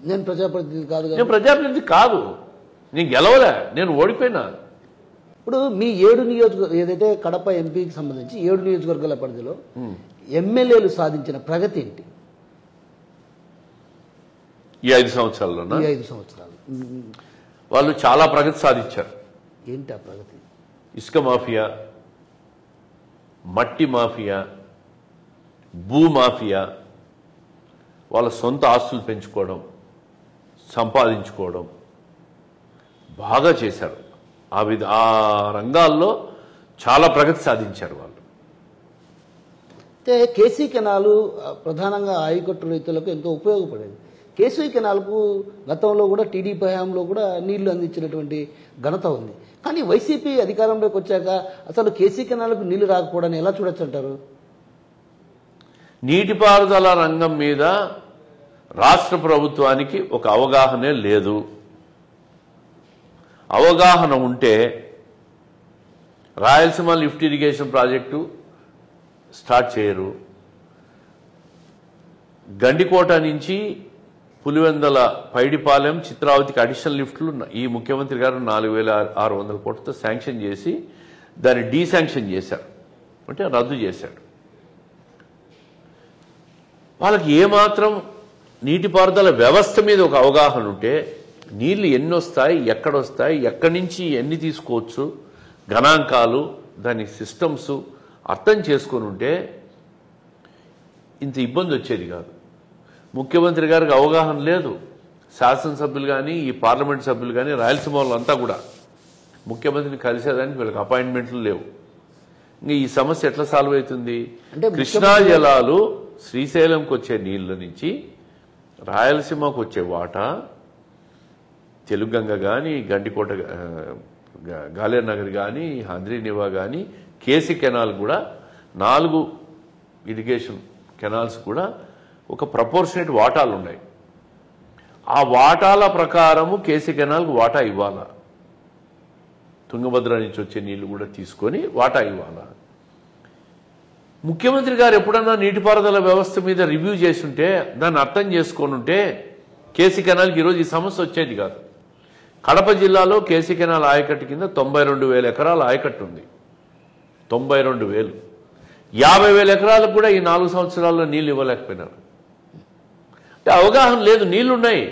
నేను ప్రజాప్రతినిధి కాదు, నేను గెలవలే, నేను ఓడిపోయినా. ఇప్పుడు మీ 7 నియోజకవర్గం ఏదైతే కడప ఎంపీకి సంబంధించి 7 నియోజకవర్గాల పరిధిలో ఎమ్మెల్యేలు సాధించిన ప్రగతి ఏంటి ఈ 5 సంవత్సరాల్లో? 5 సంవత్సరాలు వాళ్ళు చాలా ప్రగతి సాధించారు. ఏంటి ఆ ప్రగతి? ఇసుక మాఫియా, మట్టి మాఫియా, భూ మాఫియా, వాళ్ళ సొంత ఆస్తులు పెంచుకోవడం, సంపాదించుకోవడం బాగా చేశారు. ఆ రంగాల్లో చాలా ప్రగతి సాధించారు వాళ్ళు. అయితే కేసీ కెనాలు ప్రధానంగా ఆయకట్టు రైతులకు ఎంతో ఉపయోగపడేది. కేసీ కెనాల్కు గతంలో కూడా టీడీపీ హయాంలో కూడా నీళ్లు అందించినటువంటి ఘనత ఉంది. కానీ వైసీపీ అధికారంలోకి వచ్చాక అసలు కేసీ కెనాల్కు నీళ్లు రాకపోవడాన్ని ఎలా చూడొచ్చు అంటారు? నీటిపారుదల రంగం మీద రాష్ట్ర ప్రభుత్వానికి ఒక అవగాహనే లేదు. అవగాహన ఉంటే Rayalaseema lift irrigation project start చేయరు. గండికోట నుంచి పులివెందల, పైడిపాలెం, చిత్రావతికి అడిషనల్ లిఫ్ట్లు ఈ ముఖ్యమంత్రి గారు 4,600 కోట్లతో శాంక్షన్ చేసి దాన్ని డీశాంక్షన్ చేశారు, అంటే రద్దు చేశాడు. వాళ్ళకి ఏమాత్రం నీటిపారుదల వ్యవస్థ మీద ఒక అవగాహన ఉంటే నీళ్లు ఎన్ని వస్తాయి, ఎక్కడొస్తాయి, ఎక్కడి నుంచి ఎన్ని తీసుకోవచ్చు, గణాంకాలు, దాని సిస్టమ్స్ అర్థం చేసుకొని ఉంటే ఇంత ఇబ్బంది వచ్చేది కాదు. ముఖ్యమంత్రి గారికి అవగాహన లేదు. శాసనసభ్యులు కానీ, ఈ పార్లమెంట్ సభ్యులు కానీ, రాయలసీమ వాళ్ళంతా కూడా ముఖ్యమంత్రిని కలిసేదానికి వీళ్ళకి అపాయింట్మెంట్లు లేవు. ఇంకా ఈ సమస్య ఎట్లా సాల్వ్ అవుతుంది? కృష్ణా జలాలు శ్రీశైలంకి వచ్చే నీళ్ల నుంచి రాయలసీమకు వచ్చే వాటా, తెలుగంగ కానీ, గండికోట, గాలేరు నగర్ కానీ, హంద్రీనివా కానీ, కేసీ కెనాల్ కూడా 4 ఇరిగేషన్ కెనాల్స్ కూడా ఒక ప్రపోర్షనేట్ వాటాలు ఉన్నాయి. ఆ వాటాల ప్రకారము కేసీ కెనాల్కు వాటా ఇవ్వాలా, తుంగభద్ర నుంచి వచ్చే నీళ్లు కూడా తీసుకొని వాటా ఇవ్వాలా. ముఖ్యమంత్రి గారు ఎప్పుడన్నా నీటిపారుదల వ్యవస్థ మీద రివ్యూ చేస్తుంటే, దాన్ని అర్థం చేసుకొని ఉంటే కేసీ కెనాల్కి ఈరోజు ఈ సమస్య వచ్చేది కాదు. కడప జిల్లాలో కేసీ కెనాల్ ఆయకట్టు కింద 92,000 ఎకరాల ఆయకట్టు ఉంది. 92,000, 50,000 ఎకరాలకు కూడా ఈ 4 సంవత్సరాల్లో నీళ్లు ఇవ్వలేకపోయినారు. అంటే అవగాహన లేదు. నీళ్లున్నాయి,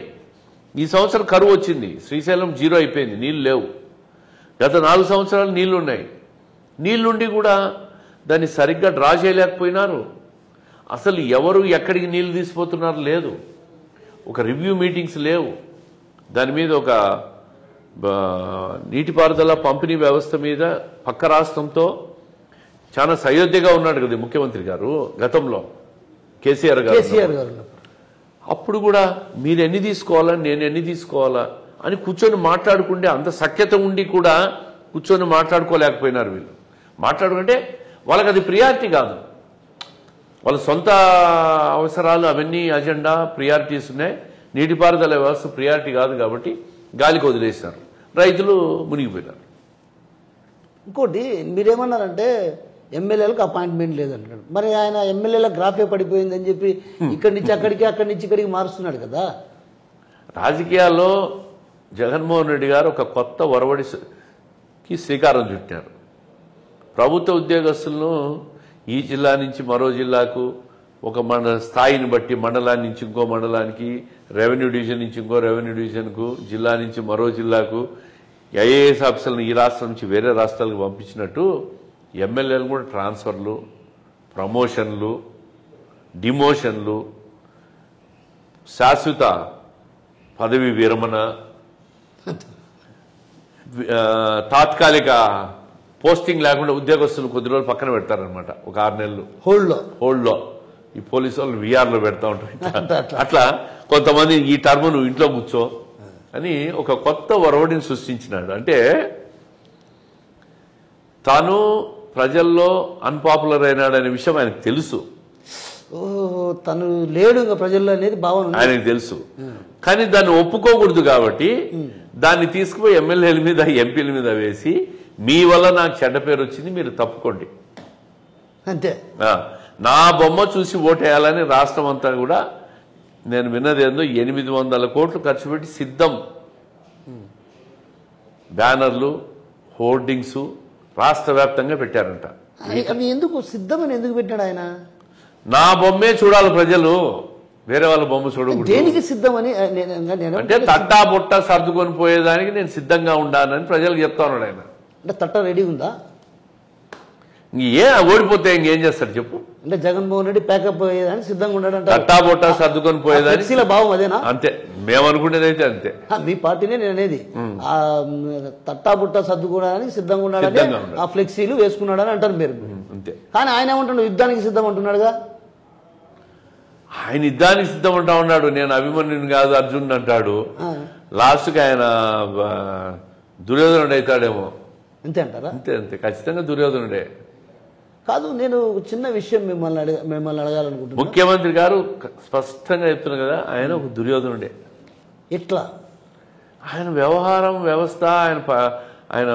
ఈ సంవత్సరం కరువు వచ్చింది, శ్రీశైలం 0 అయిపోయింది, నీళ్లు లేవు. గత 4 సంవత్సరాలు నీళ్లున్నాయి. నీళ్లుండి కూడా దాన్ని సరిగ్గా డ్రా చేయలేకపోయినారు. అసలు ఎవరు ఎక్కడికి నీళ్లు తీసిపోతున్నారు లేదు. ఒక రివ్యూ మీటింగ్స్ లేవు. దాని మీద ఒక నీటిపారుదల పంపిణీ వ్యవస్థ మీద పక్క రాష్ట్రంతో చాలా సయోధ్యగా ఉన్నాడు కదా ముఖ్యమంత్రి గారు గతంలో, కేసీఆర్ గారు. అప్పుడు కూడా మీరు ఎన్ని తీసుకోవాలా నేను ఎన్ని తీసుకోవాలా అని కూర్చొని మాట్లాడుకుంటే అంత సఖ్యత ఉండి కూడా కూర్చొని మాట్లాడుకోలేకపోయినారు వీళ్ళు. మాట్లాడుకుంటే వాళ్ళకి అది ప్రియారిటీ కాదు, వాళ్ళ సొంత అవసరాలు అవన్నీ అజెండా ప్రియారిటీస్ ఉన్నాయి. నీటిపారుదల వ్యవస్థ ప్రియారిటీ కాదు కాబట్టి గాలికి వదిలేసినారు, రైతులు మునిగిపోయినారు. ఇంకోటి మీరేమన్నారంటే ఎమ్మెల్యేలకు అపాయింట్మెంట్ లేదంటాడు. మరి ఆయన ఎమ్మెల్యేల గ్రాఫే పడిపోయిందని చెప్పి ఇక్కడి నుంచి అక్కడికి అక్కడి నుంచి ఇక్కడికి మారుస్తున్నాడు కదా. రాజకీయాల్లో జగన్మోహన్ రెడ్డి గారు ఒక కొత్త ఒరవడికి శ్రీకారం చుట్టారు. ప్రభుత్వ ఉద్యోగస్తులను ఈ జిల్లా నుంచి మరో జిల్లాకు, ఒక స్థాయిని బట్టి మండలాన్ని నుంచి ఇంకో మండలానికి, రెవెన్యూ డివిజన్ నుంచి ఇంకో రెవెన్యూ డివిజన్కు, జిల్లా నుంచి మరో జిల్లాకు, ఐఏఎస్ ఆఫీసర్లను ఈ రాష్ట్రం నుంచి వేరే రాష్ట్రాలకు పంపించినట్టు ఎమ్మెల్యేలు కూడా ట్రాన్స్ఫర్లు, ప్రమోషన్లు, డిమోషన్లు, శాశ్వత పదవి విరమణ, తాత్కాలిక పోస్టింగ్ లేకుండా ఉద్యోగస్తులు కొద్ది రోజులు పక్కన పెడతారనమాట. ఒక 6 నెలలు హోల్డ్లో ఈ పోలీసు వాళ్ళు వీఆర్లో పెడతా ఉంటారు. అట్లా కొంతమంది ఈ టర్మ్ నువ్వు ఇంట్లో కూర్చో అని ఒక కొత్త ఒరవడిని సృష్టించినాడు. అంటే తాను ప్రజల్లో అన్పాపులర్ అయినాడనే విషయం ఆయనకు తెలుసు. తను లేడు ప్రజల్లో అనేది భావన ఆయనకు తెలుసు. కానీ దాన్ని ఒప్పుకోకూడదు కాబట్టి దాన్ని తీసుకుపోయి ఎమ్మెల్యేల మీద ఎంపీల మీద వేసి మీ వల్ల నాకు చెడ్డ పేరు వచ్చింది, మీరు తప్పుకోండి అంతే. నా బొమ్మ చూసి ఓటేయాలని రాష్ట్రం అంతా కూడా నేను విన్నది ఏందో 800 కోట్లు ఖర్చు పెట్టి సిద్ధం బ్యానర్లు, హోర్డింగ్స్ రాష్ట్ర వ్యాప్తంగా పెట్టారంట. అవి ఎందుకు సిద్ధమని ఎందుకు పెట్టాడు ఆయన? నా బొమ్మే చూడాలి ప్రజలు, వేరే వాళ్ళ బొమ్మ చూడకూడదు. దేనికి సిద్ధమని అంటే తట్టా బుట్ట సర్దుకొని పోయేదానికి నేను సిద్ధంగా ఉండాలని ప్రజలకు చెప్తా ఉన్నాడు ఆయన. అంటే తట్ట రెడీ ఉందా? ఓడిపోతే ఇంకేం చేస్తాడు చెప్పు? అంటే జగన్మోహన్ రెడ్డి ప్యాకప్ అయ్యేదానికి సిద్ధంగా ఉన్నాడంట. తట్టా బుట్ట సర్దుకొని పోయేదానికి భావం అదేనా? అంతే, మేమనుకునేది అయితే అంతే. మీ పార్టీనే నేను అనేది తట్టా బుట్ట సర్దుకోవడానికి సిద్ధంగా ఉన్నాడని, ఆ ఫ్లెక్సీలు వేసుకున్నాడని అంటారు మీరు. అంతే. కానీ ఆయన ఏమంటున్నాడు? యుద్ధానికి సిద్ధం అంటున్నాడుగా. ఆయన యుద్ధానికి సిద్ధం అంటా ఉన్నాడు. నేను అభిమన్యుని కాదు అర్జున్ అంటాడు. లాస్ట్కి ఆయన దుర్యోధనుడు అవుతాడేమో. అంతే అంటారా? అంతే అంతే, ఖచ్చితంగా దుర్యోధనుడే. కాదు, నేను చిన్న విషయం మిమ్మల్ని అడగాలనుకుంటున్నాను. ముఖ్యమంత్రి గారు స్పష్టంగా చెప్తున్నారు కదా, ఆయన ఒక దుర్యోధనుడే. ఎట్లా? ఆయన వ్యవహారం వ్యవస్థ, ఆయన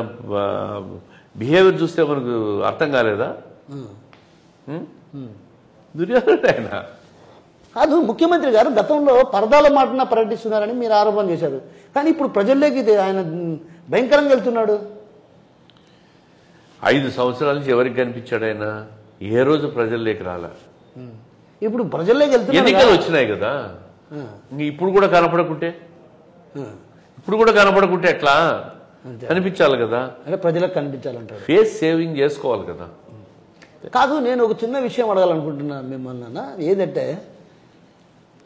బిహేవియర్ చూస్తే మనకు అర్థం కాలేదా? దుర్యోధనుడే ఆయన. కాదు, ముఖ్యమంత్రి గారు గతంలో పరదాల మాటన ప్రకటిస్తున్నారని మీరు ఆరోపణ చేశారు. కానీ ఇప్పుడు ప్రజల్లోకి ఆయన భయంకరంగా వెళ్తున్నాడు. 5 సంవత్సరాల నుంచి ఎవరికి కనిపించాడు ఆయన? ఏ రోజు ప్రజల్లోకి రాలా. ఇప్పుడు ప్రజల్లోకి వెళ్తున్నాడు. ఎన్నికలు వచ్చినాయి కదా, ఇప్పుడు కూడా కనపడకుంటే ఎట్లా? కనిపించాలి కదా, అంటే ప్రజలకు కనిపించాలంటారు. ఫేస్ సేవింగ్ చేసుకోవాలి కదా. కాదు, నేను ఒక చిన్న విషయం అడగాలనుకుంటున్నాను మిమ్మల్ని అన్న. ఏదంటే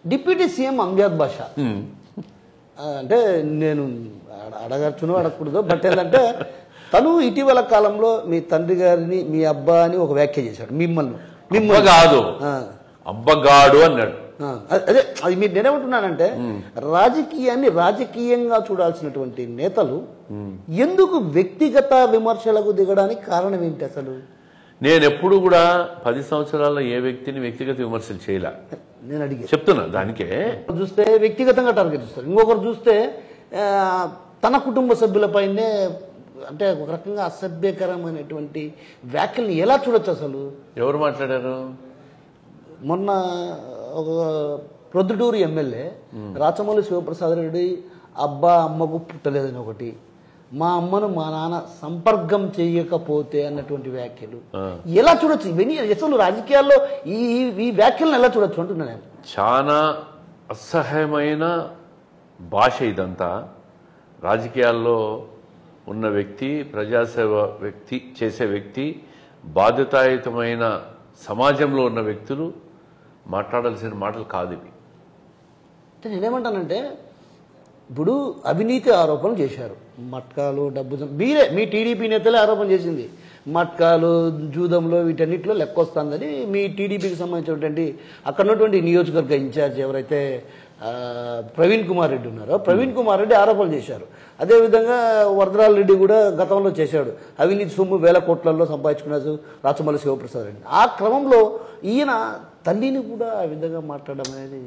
డిప్యూటీ సీఎం అంజాద్ బాషా, అంటే నేను అడగచ్చునో అడగకూడదు, బట్ ఏంటంటే తను ఇటీవల కాలంలో మీ తండ్రి గారిని మీ అబ్బా అని ఒక వ్యాఖ్య చేశాడు. మిమ్మల్ని కాదు, అబ్బగాడు అన్నాడు. అదే అది మీరు నేనేమంటున్నానంటే రాజకీయాన్ని రాజకీయంగా చూడాల్సినటువంటి నేతలు ఎందుకు వ్యక్తిగత విమర్శలకు దిగడానికి కారణం ఏంటి అసలు? నేను ఎప్పుడు కూడా 10 సంవత్సరాల్లో ఏ వ్యక్తిని వ్యక్తిగత విమర్శలు చేయలే. నేను అడిగి చెప్తున్నా. దానికే చూస్తే వ్యక్తిగతంగా టార్గెట్ ఇస్తారు, ఇంకొకరు చూస్తే తన కుటుంబ సభ్యులపైనే అంటే ఒక రకంగా అసభ్యకరమైనటువంటి వ్యాఖ్యల్ని ఎలా చూడొచ్చు అసలు? ఎవరు మాట్లాడారు? మొన్న ఒక ప్రొద్దుటూరు ఎమ్మెల్యే రాచమల్లి శివప్రసాద్ రెడ్డి అబ్బా అమ్మకు పుట్టలేదని ఒకటి, మా అమ్మను మా నాన్న సంపర్కం చేయకపోతే అన్నటువంటి వ్యాఖ్యలు ఎలా చూడొచ్చు? ఇవన్నీ అసలు రాజకీయాల్లో ఈ వ్యాఖ్యలను ఎలా చూడొచ్చు అంటున్నా నేను. చాలా అసహ్యమైన భాష ఇదంతా. రాజకీయాల్లో ఉన్న వ్యక్తి, ప్రజాసేవ వ్యక్తి చేసే వ్యక్తి, బాధ్యతాయుతమైన సమాజంలో ఉన్న వ్యక్తులు మాట్లాడాల్సిన మాటలు కాదు ఇవి. నేనేమంటానంటే ఇప్పుడు అవినీతి ఆరోపణలు చేశారు, మట్కాలు డబ్బు మీ టీడీపీ నేతలే ఆరోపణ చేసింది, మట్కాలు జూదంలో వీటన్నిటిలో లెక్క వస్తుందని మీ టీడీపీకి సంబంధించినటువంటి అక్కడ ఉన్నటువంటి నియోజకవర్గ ఇన్ఛార్జ్ ఎవరైతే ప్రవీణ్ కుమార్ రెడ్డి ఉన్నారో ప్రవీణ్ కుమార్ రెడ్డి ఆరోపణలు చేశారు. అదేవిధంగా వరదరాల రెడ్డి కూడా గతంలో చేశాడు, అవినీతి సొమ్ము 1000 కోట్లలో సంపాదించుకున్నారు రాచమల్లి శివప్రసాద్ రెడ్డి. ఆ క్రమంలో ఈయన తల్లిని కూడా ఆ విధంగా మాట్లాడడం అనేది,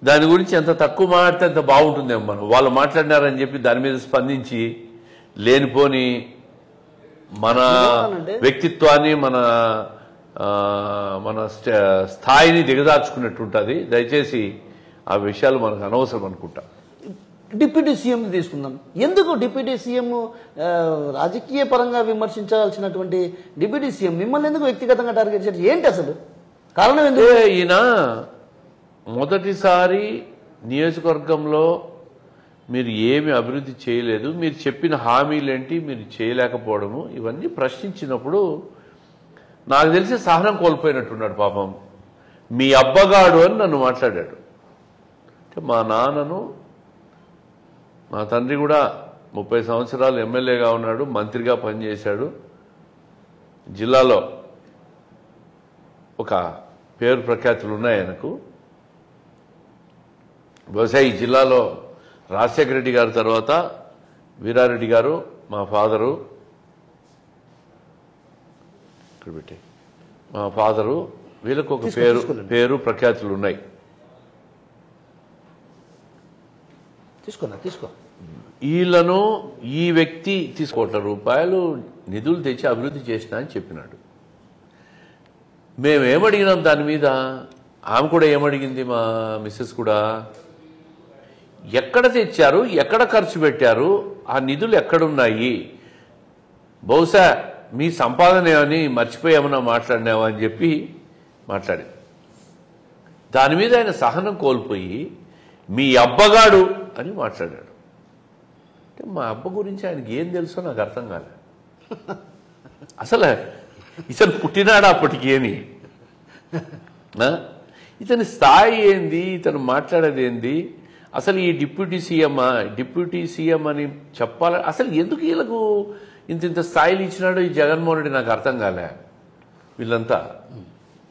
దాని గురించి ఎంత తక్కువ మాట్లాడితే అంత బాగుంటుందేమో. మనం వాళ్ళు మాట్లాడినారని చెప్పి దాని మీద స్పందించి లేనిపోని మన వ్యక్తిత్వాన్ని మన స్థాయిని దిగదార్చుకున్నట్టుంటుంది. దయచేసి ఆ విషయాలు మనకు అనవసరం అనుకుంటా. డిప్యూటీ సీఎం తీసుకుందాం. ఎందుకు డిప్యూటీ సీఎం రాజకీయ పరంగా విమర్శించాల్సినటువంటి డిప్యూటీ సీఎం మిమ్మల్ని ఎందుకు వ్యక్తిగతంగా టార్గెట్ చేసి ఏంటి అసలు కారణం? ఎందుకు ఈయన మొదటిసారి నియోజకవర్గంలో మీరు ఏమి అభివృద్ధి చేయలేదు, మీరు చెప్పిన హామీలేంటి మీరు చేయలేకపోవడము, ఇవన్నీ ప్రశ్నించినప్పుడు నాకు తెలిసి సహనం కోల్పోయినట్టున్నాడు పాపం. మీ అబ్బగాడు అని నన్ను మాట్లాడాడు. అంటే మా నాన్నను, మా తండ్రి కూడా 30 సంవత్సరాలు ఎమ్మెల్యేగా ఉన్నాడు, మంత్రిగా పనిచేశాడు, జిల్లాలో ఒక పేరు ప్రఖ్యాతులు ఉన్నాయి ఆయనకు. బహుశా ఈ జిల్లాలో రాజశేఖర రెడ్డి గారి తర్వాత వీరారెడ్డి గారు, మా ఫాదరు, ఇక్కడ పెట్టి మా ఫాదరు, వీళ్ళకు ఒక పేరు ప్రఖ్యాతులు ఉన్నాయి. తీసుకో వీళ్ళను ఈ వ్యక్తి ₹1,00,00,000 నిధులు తెచ్చి అభివృద్ధి చేసినా అని చెప్పినాడు. మేమేమడిగినాం దాని మీద, ఆమె కూడా ఏమడిగింది, మా మిస్సెస్ కూడా, ఎక్కడ తెచ్చారు, ఎక్కడ ఖర్చు పెట్టారు, ఆ నిధులు ఎక్కడున్నాయి, బహుశా మీ సంపాదన ఏమని మర్చిపోయామన్నా మాట్లాడినావా అని చెప్పి మాట్లాడింది. దాని మీద ఆయన సహనం కోల్పోయి మీ అబ్బగాడు అని మాట్లాడాడు. అంటే మా అబ్బ గురించి ఆయనకి ఏం తెలుసో నాకు అర్థం కాలే. అసలు ఇతను పుట్టినాడా అప్పటికి అని, ఇతని స్థాయి ఏంది, ఇతను మాట్లాడేది ఏంది, అసలు ఈ డిప్యూటీ సీఎం అని చెప్పాలి. అసలు ఎందుకు వీళ్ళకు ఇంత స్థాయిలు ఇచ్చినాడో ఈ జగన్మోహన్ రెడ్డి నాకు అర్థం కాలే.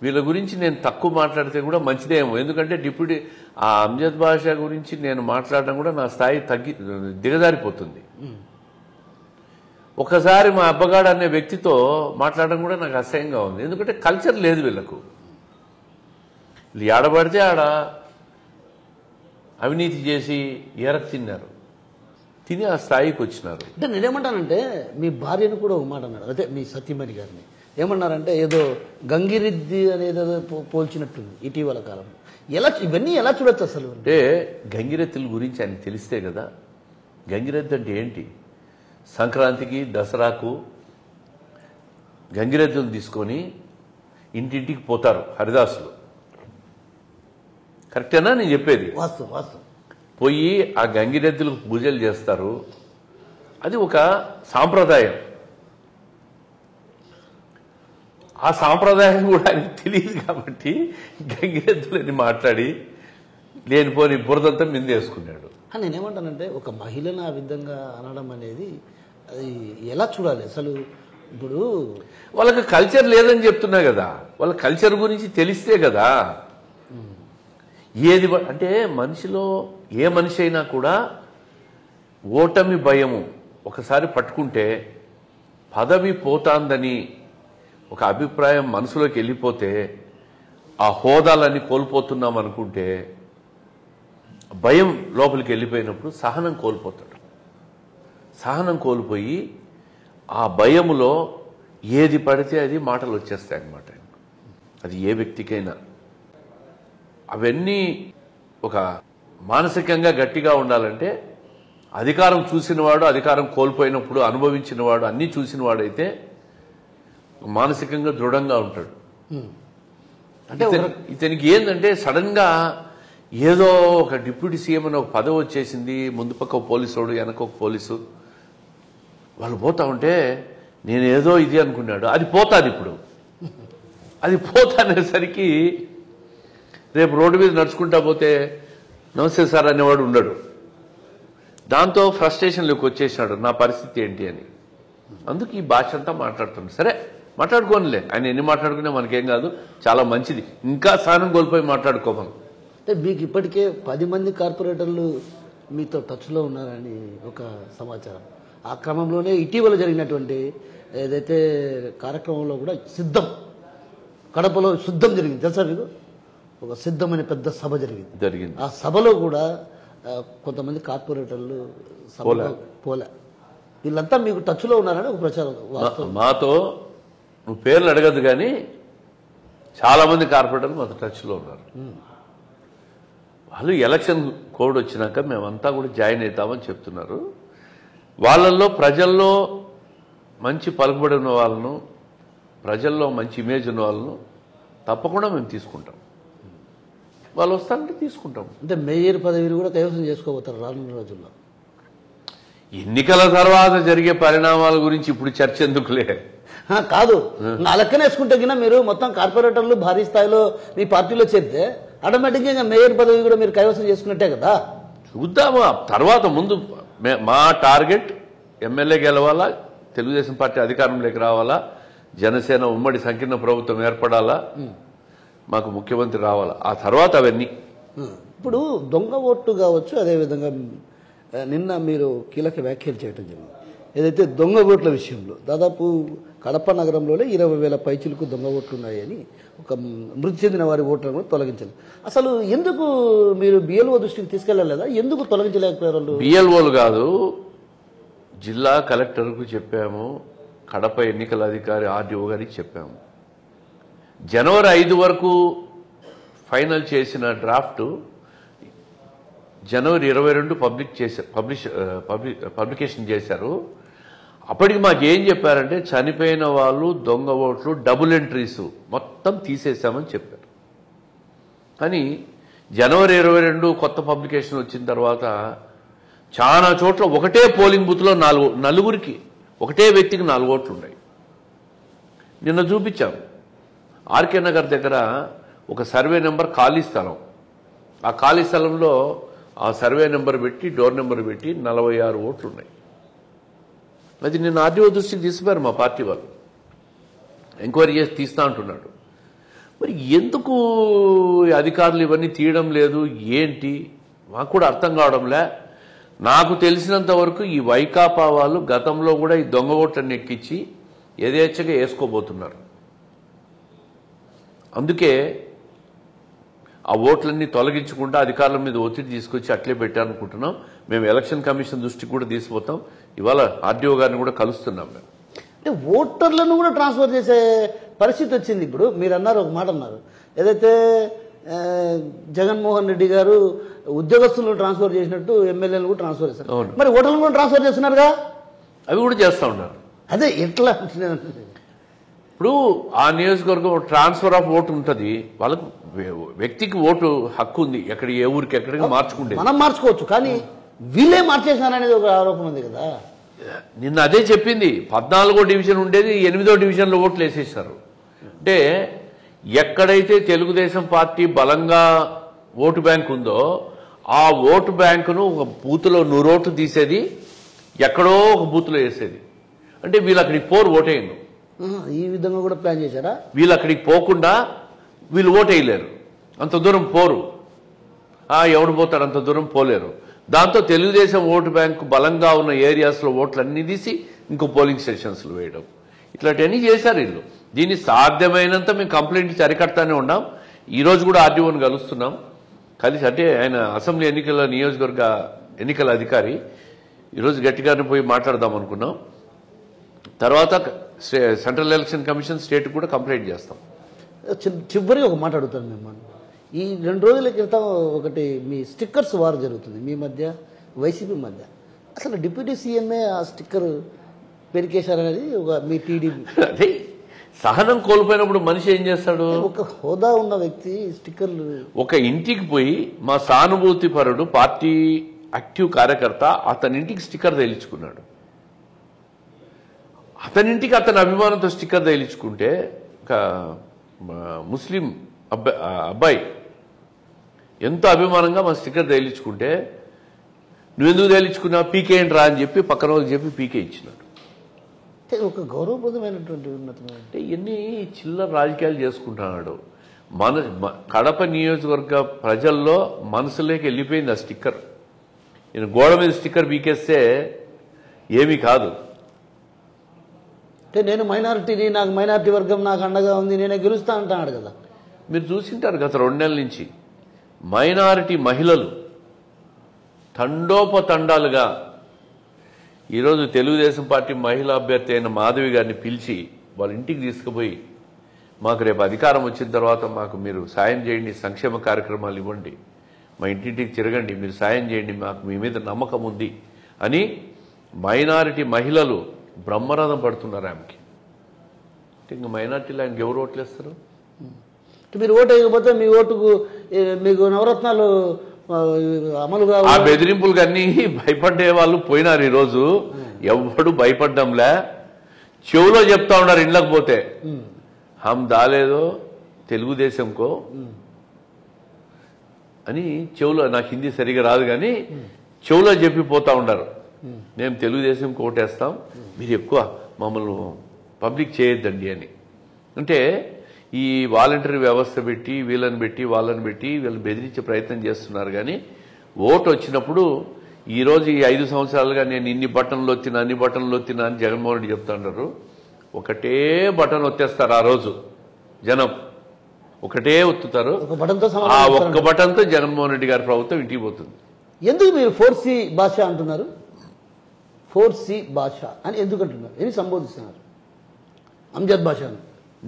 వీళ్ళ గురించి నేను తక్కువ మాట్లాడితే కూడా మంచిదేమో, ఎందుకంటే ఆ అమ్జద్ బాషా గురించి నేను మాట్లాడడం కూడా నా స్థాయి దిగజారిపోతుంది. ఒకసారి మా అబ్బగాడు అనే వ్యక్తితో మాట్లాడడం కూడా నాకు అసహ్యంగా ఉంది, ఎందుకంటే కల్చర్ లేదు వీళ్ళకు. వీళ్ళు ఆడబడితే ఆడ అవినీతి చేసి ఎరకు తిని ఆ స్థాయికి వచ్చినారు. అంటే నేనేమంటానంటే మీ భార్యను కూడా ఒక మాట అన్నాడు, అదే మీ సతీమణి గారిని ఏమన్నారంటే ఏదో గంగిరెద్ది అనేది పోల్చినట్టుంది ఇటీవల కాలంలో. ఇవన్నీ ఎలా చూడొచ్చు అసలు? అంటే గంగిరెద్దుల గురించి ఆయనకు తెలిస్తే కదా. గంగిరెద్దు అంటే ఏంటి? సంక్రాంతికి దసరాకు గంగిరెద్దును తీసుకొని ఇంటింటికి పోతారు హరిదాసులు. కరెక్టేనా నేను చెప్పేది? వాస్తవం. పోయి ఆ గంగిరెద్దులకు పూజలు చేస్తారు. అది ఒక సాంప్రదాయం. ఆ సాంప్రదాయం కూడా ఆయనకు తెలియదు కాబట్టి గంగిరెద్దులని మాట్లాడి లేనిపోని బురదంతా మిందేసుకున్నాడు. నేనేమంటానంటే ఒక మహిళను ఆ విధంగా అనడం అనేది అది ఎలా చూడాలి అసలు? ఇప్పుడు వాళ్ళకి కల్చర్ లేదని చెప్తున్నా కదా, వాళ్ళ కల్చర్ గురించి తెలిస్తే కదా. ఏది అంటే మనిషిలో ఏ మనిషి అయినా కూడా ఓటమి భయము ఒకసారి పట్టుకుంటే, పదవి పోతాందని ఒక అభిప్రాయం మనసులోకి వెళ్ళిపోతే, ఆ హోదాలన్నీ కోల్పోతున్నాం అనుకుంటే, భయం లోపలికి వెళ్ళిపోయినప్పుడు సహనం కోల్పోతాడు. సహనం కోల్పోయి ఆ భయములో ఏది పడితే అది మాటలు వచ్చేస్తాయి అన్నమాట. అది ఏ వ్యక్తికైనా. అవన్నీ ఒక మానసికంగా గట్టిగా ఉండాలంటే అధికారం చూసినవాడు, అధికారం కోల్పోయినప్పుడు అనుభవించినవాడు, అన్నీ చూసినవాడైతే మానసికంగా దృఢంగా ఉంటాడు. అంటే ఇతనికి ఏంటంటే సడన్ గా ఏదో ఒక డిప్యూటీ సీఎం అని ఒక పదవి వచ్చేసింది, ముందు పక్క ఒక పోలీసు, వెనక ఒక పోలీసు, వాళ్ళు పోతా ఉంటే నేను ఏదో ఇది అనుకున్నాడు. అది పోతాది. ఇప్పుడు అది పోతానేసరికి రేపు రోడ్డు మీద నడుచుకుంటా పోతే నమస్తే సార్ అనేవాడు ఉండడు. దాంతో ఫ్రస్ట్రేషన్లోకి వచ్చేసినాడు, నా పరిస్థితి ఏంటి అని. అందుకు ఈ భాష అంతా మాట్లాడుతున్నాడు. సరే మాట్లాడుకోనిలే, ఆయన ఎన్ని మాట్లాడుకునే మనకేం కాదు, చాలా మంచిది. ఇంకా స్థానం కోల్పోయి మాట్లాడుకోమను. అంటే మీకు ఇప్పటికే 10 మంది కార్పొరేటర్లు మీతో టచ్లో ఉన్నారని ఒక సమాచారం. ఆ క్రమంలోనే ఇటీవల జరిగినటువంటి ఏదైతే కార్యక్రమంలో కూడా సిద్ధం, కడపలో సిద్ధం జరిగింది తెలుసా మీకు? ఒక సిద్ధం అనే పెద్ద సభ జరిగింది. ఆ సభలో కూడా కొంతమంది కార్పొరేటర్లు పోలే. వీళ్ళంతా మీకు టచ్లో ఉన్నారని ఒక ప్రచారం. మాతో నువ్వు పేర్లు అడగద్దు కానీ చాలా మంది కార్పొరేటర్లు మాతో టచ్లో ఉన్నారు. వాళ్ళు ఎలక్షన్ కోడ్ వచ్చినాక మేమంతా కూడా జాయిన్ అవుతామని చెప్తున్నారు. వాళ్ళల్లో ప్రజల్లో మంచి పలుకుబడి ఉన్న వాళ్ళను, ప్రజల్లో మంచి ఇమేజ్ ఉన్న వాళ్ళను తప్పకుండా మేము తీసుకుంటాం. వాళ్ళు వస్తారంటే తీసుకుంటాం. అంటే మేయర్ పదవిని కూడా కైవసం చేసుకోబోతారు రానున్న రోజుల్లో. ఎన్నికల తర్వాత జరిగే పరిణామాల గురించి ఇప్పుడు చర్చ ఎందుకులే. కాదు, ఆ లెక్కన వేసుకుంటే కింద మీరు మొత్తం కార్పొరేటర్లు భారీ స్థాయిలో మీ పార్టీలో చేరితే ఆటోమేటిక్గా మేయర్ పదవి కూడా మీరు కైవసం చేసుకున్నట్టే కదా. చూద్దాము తర్వాత. ముందు మా టార్గెట్ ఎమ్మెల్యే గెలవాలా, తెలుగుదేశం పార్టీ అధికారంలోకి రావాలా, జనసేన ఉమ్మడి సంకీర్ణ ప్రభుత్వం ఏర్పడాలా, మాకు ముఖ్యమంత్రి రావాలా, ఆ తర్వాత అవన్నీ. ఇప్పుడు దొంగ ఓట్లు కావచ్చు, అదేవిధంగా నిన్న మీరు కీలక వ్యాఖ్యలు చేయడం జరిగింది. ఏదైతే దొంగ ఓట్ల విషయంలో దాదాపు కడప నగరంలోనే 20,000 పైచిలకు దొంగ ఓట్లు ఉన్నాయని, ఒక మృతి చెందిన వారి ఓట్లను కూడా తొలగించాలి. అసలు ఎందుకు మీరు బిఎల్ఓ దృష్టికి తీసుకెళ్లలేదా? ఎందుకు తొలగించలేకపోయారు? బిఎల్ఓలు కాదు, జిల్లా కలెక్టర్కు చెప్పాము, కడప ఎన్నికల అధికారి ఆర్డీఓ గారికి చెప్పాము. జనవరి 5 వరకు ఫైనల్ చేసిన డ్రాఫ్ట్ జనవరి 22 పబ్లికేషన్ చేశారు. అప్పటికి మాకేం చెప్పారంటే చనిపోయిన వాళ్ళు దొంగ ఓట్లు డబుల్ ఎంట్రీస్ మొత్తం తీసేశామని చెప్పారు. కానీ జనవరి 22 కొత్త పబ్లికేషన్ వచ్చిన తర్వాత చాలా చోట్ల ఒకటే పోలింగ్ బూత్లో నలుగురికి, ఒకటే వ్యక్తికి 4 ఓట్లు ఉన్నాయి. నిన్న చూపించాం, ఆర్కే నగర్ దగ్గర ఒక సర్వే నెంబర్ ఖాళీ స్థలం, ఆ ఖాళీ స్థలంలో ఆ సర్వే నెంబర్ పెట్టి డోర్ నెంబర్ పెట్టి 46 ఓట్లు ఉన్నాయి. అది నిన్న ఆర్డీఓ దృష్టికి తీసుకున్నారు మా పార్టీ వాళ్ళు, ఎంక్వైరీ చేసి తీస్తా అంటున్నాడు. మరి ఎందుకు అధికారులు ఇవన్నీ తీయడం లేదు ఏంటి మాకు కూడా అర్థం కావడంలే. నాకు తెలిసినంత వరకు ఈ వైకాపా వాళ్ళు గతంలో కూడా ఈ దొంగ ఓట్లన్నీ ఎక్కించి యథేచ్ఛగా వేసుకోబోతున్నారు. అందుకే ఆ ఓట్లన్నీ తొలగించకుండా అధికారుల మీద ఒత్తిడి తీసుకొచ్చి అట్లే పెట్టారనుకుంటున్నాం. మేము ఎలక్షన్ కమిషన్ దృష్టికి కూడా తీసుకుపోతాం. ఇవాళ ఆర్డీఓ గారిని కూడా కలుస్తున్నాం. మేము అంటే ఓటర్లను కూడా ట్రాన్స్ఫర్ చేసే పరిస్థితి వచ్చింది. ఇప్పుడు మీరు అన్నారు, ఒక మాట అన్నారు, ఏదైతే జగన్మోహన్ రెడ్డి గారు ఉద్యోగస్తులను ట్రాన్స్ఫర్ చేసినట్టు ఎమ్మెల్యేలను కూడా ట్రాన్స్ఫర్ చేస్తారు. మరి ఓటర్లను కూడా ట్రాన్స్ఫర్ చేస్తున్నారుగా, అవి కూడా చేస్తూ ఉన్నారు. అదే ఎట్లా? ఇప్పుడు ఆ నియోజకవర్గం ట్రాన్స్ఫర్ ఆఫ్ ఓటు ఉంటుంది, వాళ్ళకు వ్యక్తికి ఓటు హక్కు ఉంది, ఎక్కడ ఏ ఊరికి ఎక్కడికి మార్చుకుంటే మనం మార్చుకోవచ్చు, కానీ వీళ్ళే మార్చేసినారనేది ఒక ఆరోపణ ఉంది కదా. నిన్న అదే చెప్పింది, 14వ డివిజన్ ఉండేది 8వ డివిజన్లో ఓట్లు వేసేసారు. అంటే ఎక్కడైతే తెలుగుదేశం పార్టీ బలంగా ఓటు బ్యాంక్ ఉందో ఆ ఓటు బ్యాంకును ఒక బూత్లో 100 ఓట్లు తీసేది, ఎక్కడో ఒక బూత్లో వేసేది. అంటే వీళ్ళు అక్కడికి పోరు, ఓటేయను. ఈ విధంగా కూడా ప్లాన్ చేశారా? వీళ్ళు అక్కడికి పోకుండా వీళ్ళు ఓటేయలేరు, అంత దూరం పోరు. ఎవడు పోతాడు, అంత దూరం పోలేరు. దాంతో తెలుగుదేశం ఓటు బ్యాంకు బలంగా ఉన్న ఏరియాస్లో ఓట్లన్నీ తీసి ఇంకో పోలింగ్ స్టేషన్స్లో వేయడం, ఇట్లాంటివన్నీ చేశారు వీళ్ళు. దీన్ని సాధ్యమైనంత మేము కంప్లైంట్ ఇచ్చి అరికడతానే ఉన్నాం. ఈరోజు కూడా ఆర్డీఓని కలుస్తున్నాం. కలిసి అంటే ఆయన అసెంబ్లీ ఎన్నికల నియోజకవర్గ ఎన్నికల అధికారి, ఈరోజు గట్టిగానే పోయి మాట్లాడదాం అనుకున్నాం. తర్వాత సెంట్రల్ ఎలక్షన్ కమిషన్ స్టేట్ కూడా కంప్లైంట్ చేస్తాం. చివరిగా ఒక మాట అడుగుతాను మిమ్మల్ని. ఈ 2 రోజుల క్రితం ఒకటి మీ స్టిక్కర్స్ వార్ జరుగుతుంది మీ మధ్య, వైసీపీ మధ్య. అసలు డిప్యూటీ సీఎంఏ ఆ స్టిక్కర్ పెరికేశారనేది ఒక మీ టీడీపీ. అదే సహనం కోల్పోయినప్పుడు మనిషి ఏం చేస్తాడు? ఒక హోదా ఉన్న వ్యక్తి స్టిక్కర్లు. ఒక ఇంటికి పోయి మా సానుభూతి పరుడు పార్టీ యాక్టివ్ కార్యకర్త అతని ఇంటికి స్టిక్కర్ తేలించుకున్నాడు. అతనింటికి అతని అభిమానంతో స్టిక్కర్ తేలించుకుంటే ఒక ముస్లిం అబ్బాయి ఎంతో అభిమానంగా మా స్టిక్కర్ తేలించుకుంటే నువ్వెందుకు తేలించుకున్నావు, పీకేయండి రా అని చెప్పి పక్కన వాళ్ళకి చెప్పి పీకే ఇచ్చినాడు. ఒక గౌరవప్రదమైనటువంటి ఉన్నతమైన అంటే ఇవన్నీ చిల్లర రాజకీయాలు చేసుకుంటున్నాడు. కడప నియోజకవర్గ ప్రజల్లో మనసులోకి వెళ్ళిపోయింది ఆ స్టిక్కర్. ఈయన గోడ మీద స్టిక్కర్ పీకేస్తే ఏమీ కాదు. అంటే నేను మైనారిటీని, నాకు మైనారిటీ వర్గం నాకు అండగా ఉంది, నేనే గెలుస్తా అంటున్నాడు కదా. మీరు చూసింటారు గత 2 నెలల నుంచి మైనారిటీ మహిళలు తండోపతండాలుగా ఈరోజు తెలుగుదేశం పార్టీ మహిళా అభ్యర్థి అయిన మాధవి గారిని పిలిచి వాళ్ళ ఇంటికి తీసుకుపోయి, మాకు రేపు అధికారం వచ్చిన తర్వాత మాకు మీరు సాయం చేయండి, సంక్షేమ కార్యక్రమాలు ఇవ్వండి, మా ఇంటింటికి తిరగండి, మీరు సాయం చేయండి, మాకు మీ మీద నమ్మకం ఉంది అని మైనారిటీ మహిళలు బ్రహ్మరథం పడుతున్నారు ఆమెకి. ఇంకా మైనారిటీలో ఆయనకి ఎవరు ఓట్లు వేస్తారు? మీరు ఓటు వేయకపోతే మీ ఓటుకు మీకు నవరత్నాలు అమలుగా ఆ బెదిరింపులకు అన్ని భయపడే వాళ్ళు పోయినారు. ఈరోజు ఎవడు భయపడ్డంలే. చెవులో చెప్తా ఉన్నారు ఇండ్లకు పోతే, హమ్ దాలేదో తెలుగుదేశంకో అని చెవులో, నాకు హిందీ సరిగా రాదు కానీ చెవులో చెప్పిపోతా ఉన్నారు, మేము తెలుగుదేశంకి ఓటేస్తాం, మీరు ఎక్కువ మమ్మల్ని పబ్లిక్ చేయొద్దండి అని. అంటే ఈ వాలంటరీ వ్యవస్థ పెట్టి వీళ్ళని పెట్టి వాళ్ళని పెట్టి వీళ్ళని బెదిరించే ప్రయత్నం చేస్తున్నారు. కానీ ఓటు వచ్చినప్పుడు ఈరోజు ఈ 5 సంవత్సరాలుగా నేను ఇన్ని బటన్లు వచ్చినా అన్ని బటన్లు వచ్చినా అని జగన్మోహన్ రెడ్డి చెప్తాంటారు. ఒకటే బటన్ ఒత్తేస్తారు ఆ రోజు జనం, ఒకటే ఒత్తుతారు. ఆ ఒక్క బటన్తో జగన్మోహన్ రెడ్డి గారి ప్రభుత్వం ఇంటికి పోతుంది. ఎందుకు మీరు 4C భాష అంటున్నారు? 4C భాష అని ఎందుకు అంటున్నారు? ఏమి సంబోధిస్తున్నారు? అంజద్ భాష అని.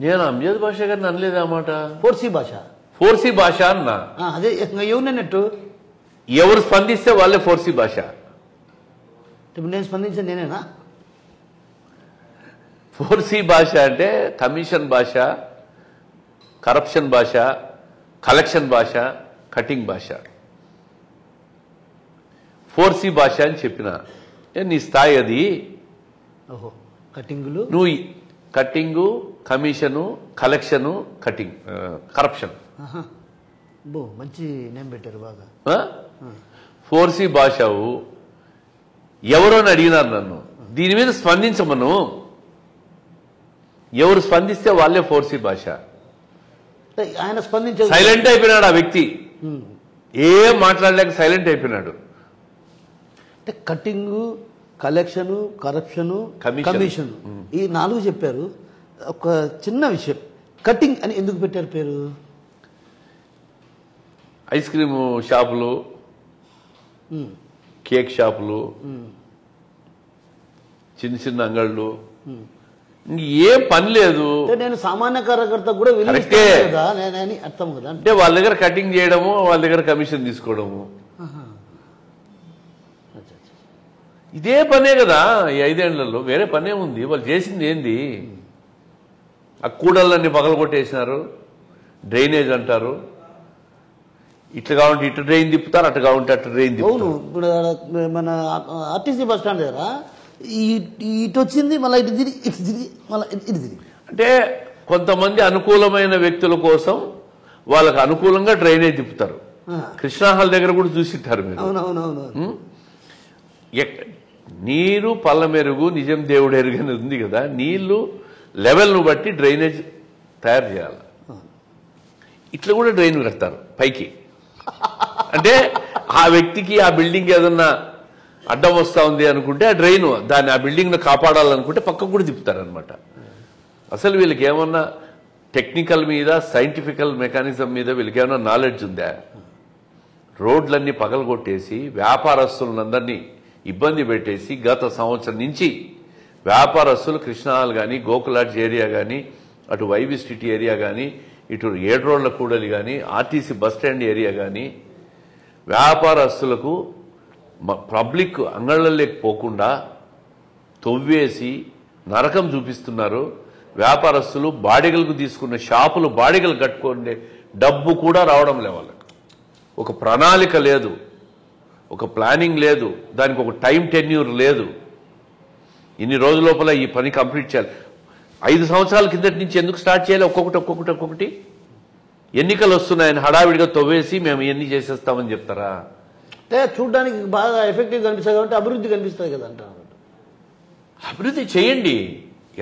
నేను అంజద్ భాష గారిని అనలేదు అన్నమాట. 4C భాష, 4C భాష అన్నా. అదే ఎవరినట్టు ఎవరు స్పందిస్తే వాళ్ళే 4C భాష. ఇప్పుడు నేను స్పందించింది నేనేనా? 4C భాష అంటే కమిషన్ భాష, కరప్షన్ భాష, కలెక్షన్ భాష, కటింగ్ భాష. 4C భాష అని చెప్పిన నీ స్థాయి అది. ఓహో, కటింగులు, నువ్వు cutting, commission, collection, cutting, corruption. మంచి నేమ్ పెట్టారు బాగా. 4C భాషవు ఎవరో అని అడిగినారు నన్ను, దీని మీద స్పందించమను. ఎవరు స్పందిస్తే వాళ్ళే 4C భాష. ఆయన స్పందించే సైలెంట్ అయిపోయినాడు ఆ వ్యక్తి, ఏం మాట్లాడలేక సైలెంట్ అయిపోయినాడు. అంటే కటింగు, కలెక్షను, కరప్షను, కమిషన్, ఈ 4 చెప్పారు. ఒక చిన్న విషయం, కటింగ్ అని ఎందుకు పెట్టారు పేరు? ఐస్ క్రీమ్ షాపులు, కేక్ షాపులు, చిన్న చిన్న అంగళ్ళు, ఏం పని లేదు. నేను సామాన్య కార్యకర్త కూడా అర్థం కదా. అంటే వాళ్ళ దగ్గర కటింగ్ చేయడము, వాళ్ళ దగ్గర కమిషన్ తీసుకోవడము, ఇదే పనే కదా ఈ 5 ఏళ్లలో. వేరే పనే ఉంది. వాళ్ళు చేసింది ఏంది? ఆ కూడళ్ళన్నీ పగలగొట్టేసినారు, డ్రైనేజ్ అంటారు. ఇట్లా కావాలంటే ఇటు డ్రైన్ తిప్పుతారు, అటు కావాలంటే అటు డ్రైన్ తిప్పుతారు. ఇప్పుడు మన ఆర్టీసీ బస్ స్టాండ్ దగ్గర ఇటు వచ్చింది, మళ్ళీ ఇటు తిరిగి, ఇటు తిరిగి, మళ్ళీ ఇటు తిరిగి. అంటే కొంతమంది అనుకూలమైన వ్యక్తుల కోసం వాళ్ళకు అనుకూలంగా డ్రైనేజ్ తిప్పుతారు. కృష్ణాహాల్ దగ్గర కూడా చూసిట్టారు మీరు. అవునవునవును. నీరు పల్ల మెరుగు నిజం దేవుడు ఎరుగని ఉంది కదా, నీళ్లు లెవెల్ను బట్టి డ్రైనేజ్ తయారు చేయాలి. ఇట్లా కూడా డ్రైన్ కడతారు పైకి. అంటే ఆ వ్యక్తికి ఆ బిల్డింగ్ ఏదన్నా అడ్డం వస్తా ఉంది అనుకుంటే ఆ డ్రైన్ దాన్ని ఆ బిల్డింగ్ను కాపాడాలనుకుంటే పక్కకు కూడా తిప్పుతారనమాట. అసలు వీళ్ళకి ఏమన్నా టెక్నికల్ మీద, సైంటిఫికల్ మెకానిజం మీద వీళ్ళకి ఏమన్నా నాలెడ్జ్ ఉందా? రోడ్లన్నీ పగలగొట్టేసి వ్యాపారస్తులందరినీ ఇబ్బంది పెట్టేసి గత సంవత్సరం నుంచి వ్యాపారస్తులు కృష్ణాహాల్ కానీ, గోకులాడ్జ్ ఏరియా కానీ, అటు వైవి స్ట్రీట్ ఏరియా కానీ, ఇటు 7 రోడ్ల కూడలి కానీ, ఆర్టీసీ బస్టాండ్ ఏరియా కానీ వ్యాపారస్తులకు పబ్లిక్ అంగళ్ళలోకి పోకుండా తవ్వేసి నరకం చూపిస్తున్నారు. వ్యాపారస్తులు బాడిగలకు తీసుకున్న షాపులు బాడిగలు కట్టుకునే డబ్బు కూడా రావడం లే వాళ్ళకి. ఒక ప్రణాళిక లేదు, ఒక ప్లానింగ్ లేదు, దానికి ఒక టైం టెన్యూర్ లేదు. ఇన్ని రోజుల లోపల ఈ పని కంప్లీట్ చేయాలి. 5 సంవత్సరాల కిందటి నుంచి ఎందుకు స్టార్ట్ చేయాలి? ఒక్కొక్కటి ఎన్నికలు వస్తున్నాయని హడావిడిగా తవ్వేసి మేము ఇవన్నీ చేసేస్తామని చెప్తారా? అంటే చూడడానికి బాగా ఎఫెక్టివ్ కనిపిస్తుంది కాబట్టి అభివృద్ధి కనిపిస్తుంది కదా అంటారు. అభివృద్ధి చేయండి,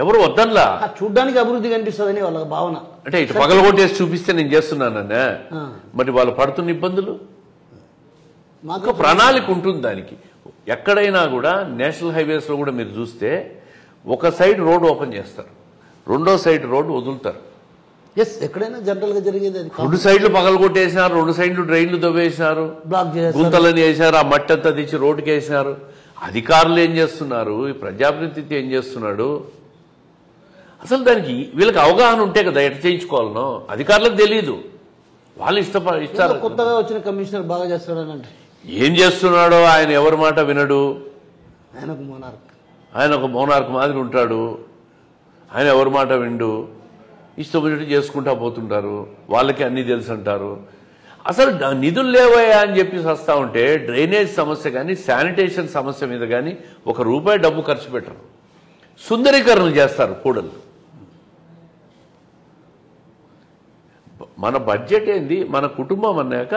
ఎవరు వద్దన్లా. చూడడానికి అభివృద్ధి కనిపిస్తుందని వాళ్ళ భావన. అంటే ఇటు పగలగొట్టేసి చూపిస్తే నేను చేస్తున్నానన్నా, మరి వాళ్ళు పడుతున్న ఇబ్బందులు. మాకు ప్రణాళిక ఉంటుంది దానికి. ఎక్కడైనా కూడా నేషనల్ హైవేస్ లో కూడా మీరు చూస్తే ఒక సైడ్ రోడ్ ఓపెన్ చేస్తారు, రెండో సైడ్ రోడ్ వదులుతారు. ఎస్, ఎక్కడైనా జనరల్ గా జరిగేది. రెండు సైడ్లు పగలగొట్టేసినారు, రెండు సైడ్లు డ్రైన్లు దవ్వేసినారు, బ్లాక్ చేశారు, గుంతలని వేసినారు, ఆ మట్టి అంతా తెచ్చి రోడ్డుకి వేసినారు. అధికారులు ఏం చేస్తున్నారు, ఈ ప్రజాప్రతినిధి ఏం చేస్తున్నాడు, అసలు దానికి వీళ్ళకి అవగాహన ఉంటే కదా ఎట్లా చేయించుకోవాలనో. అధికారులకు తెలియదు, వాళ్ళు ఇస్తారు. కొత్తగా వచ్చిన కమిషనర్ బాగా చేస్తాడని అంటే ఏం చేస్తున్నాడో ఆయన ఎవరి మాట వినడు. ఆయన ఒక మోనార్క్ మాదిరి ఉంటాడు, ఆయన ఎవరి మాట విండు, ఇష్టం చేసుకుంటా పోతుంటారు. వాళ్ళకి అన్ని తెలుసు అంటారు. అసలు నిధులు లేవయా అని చెప్పి వస్తా ఉంటే డ్రైనేజ్ సమస్య కానీ శానిటేషన్ సమస్య మీద కానీ ₹1 డబ్బు ఖర్చు పెట్టరు. సుందరీకరణ చేస్తారు కూడలు. మన బడ్జెట్ ఏంది, మన కుటుంబం అన్నాక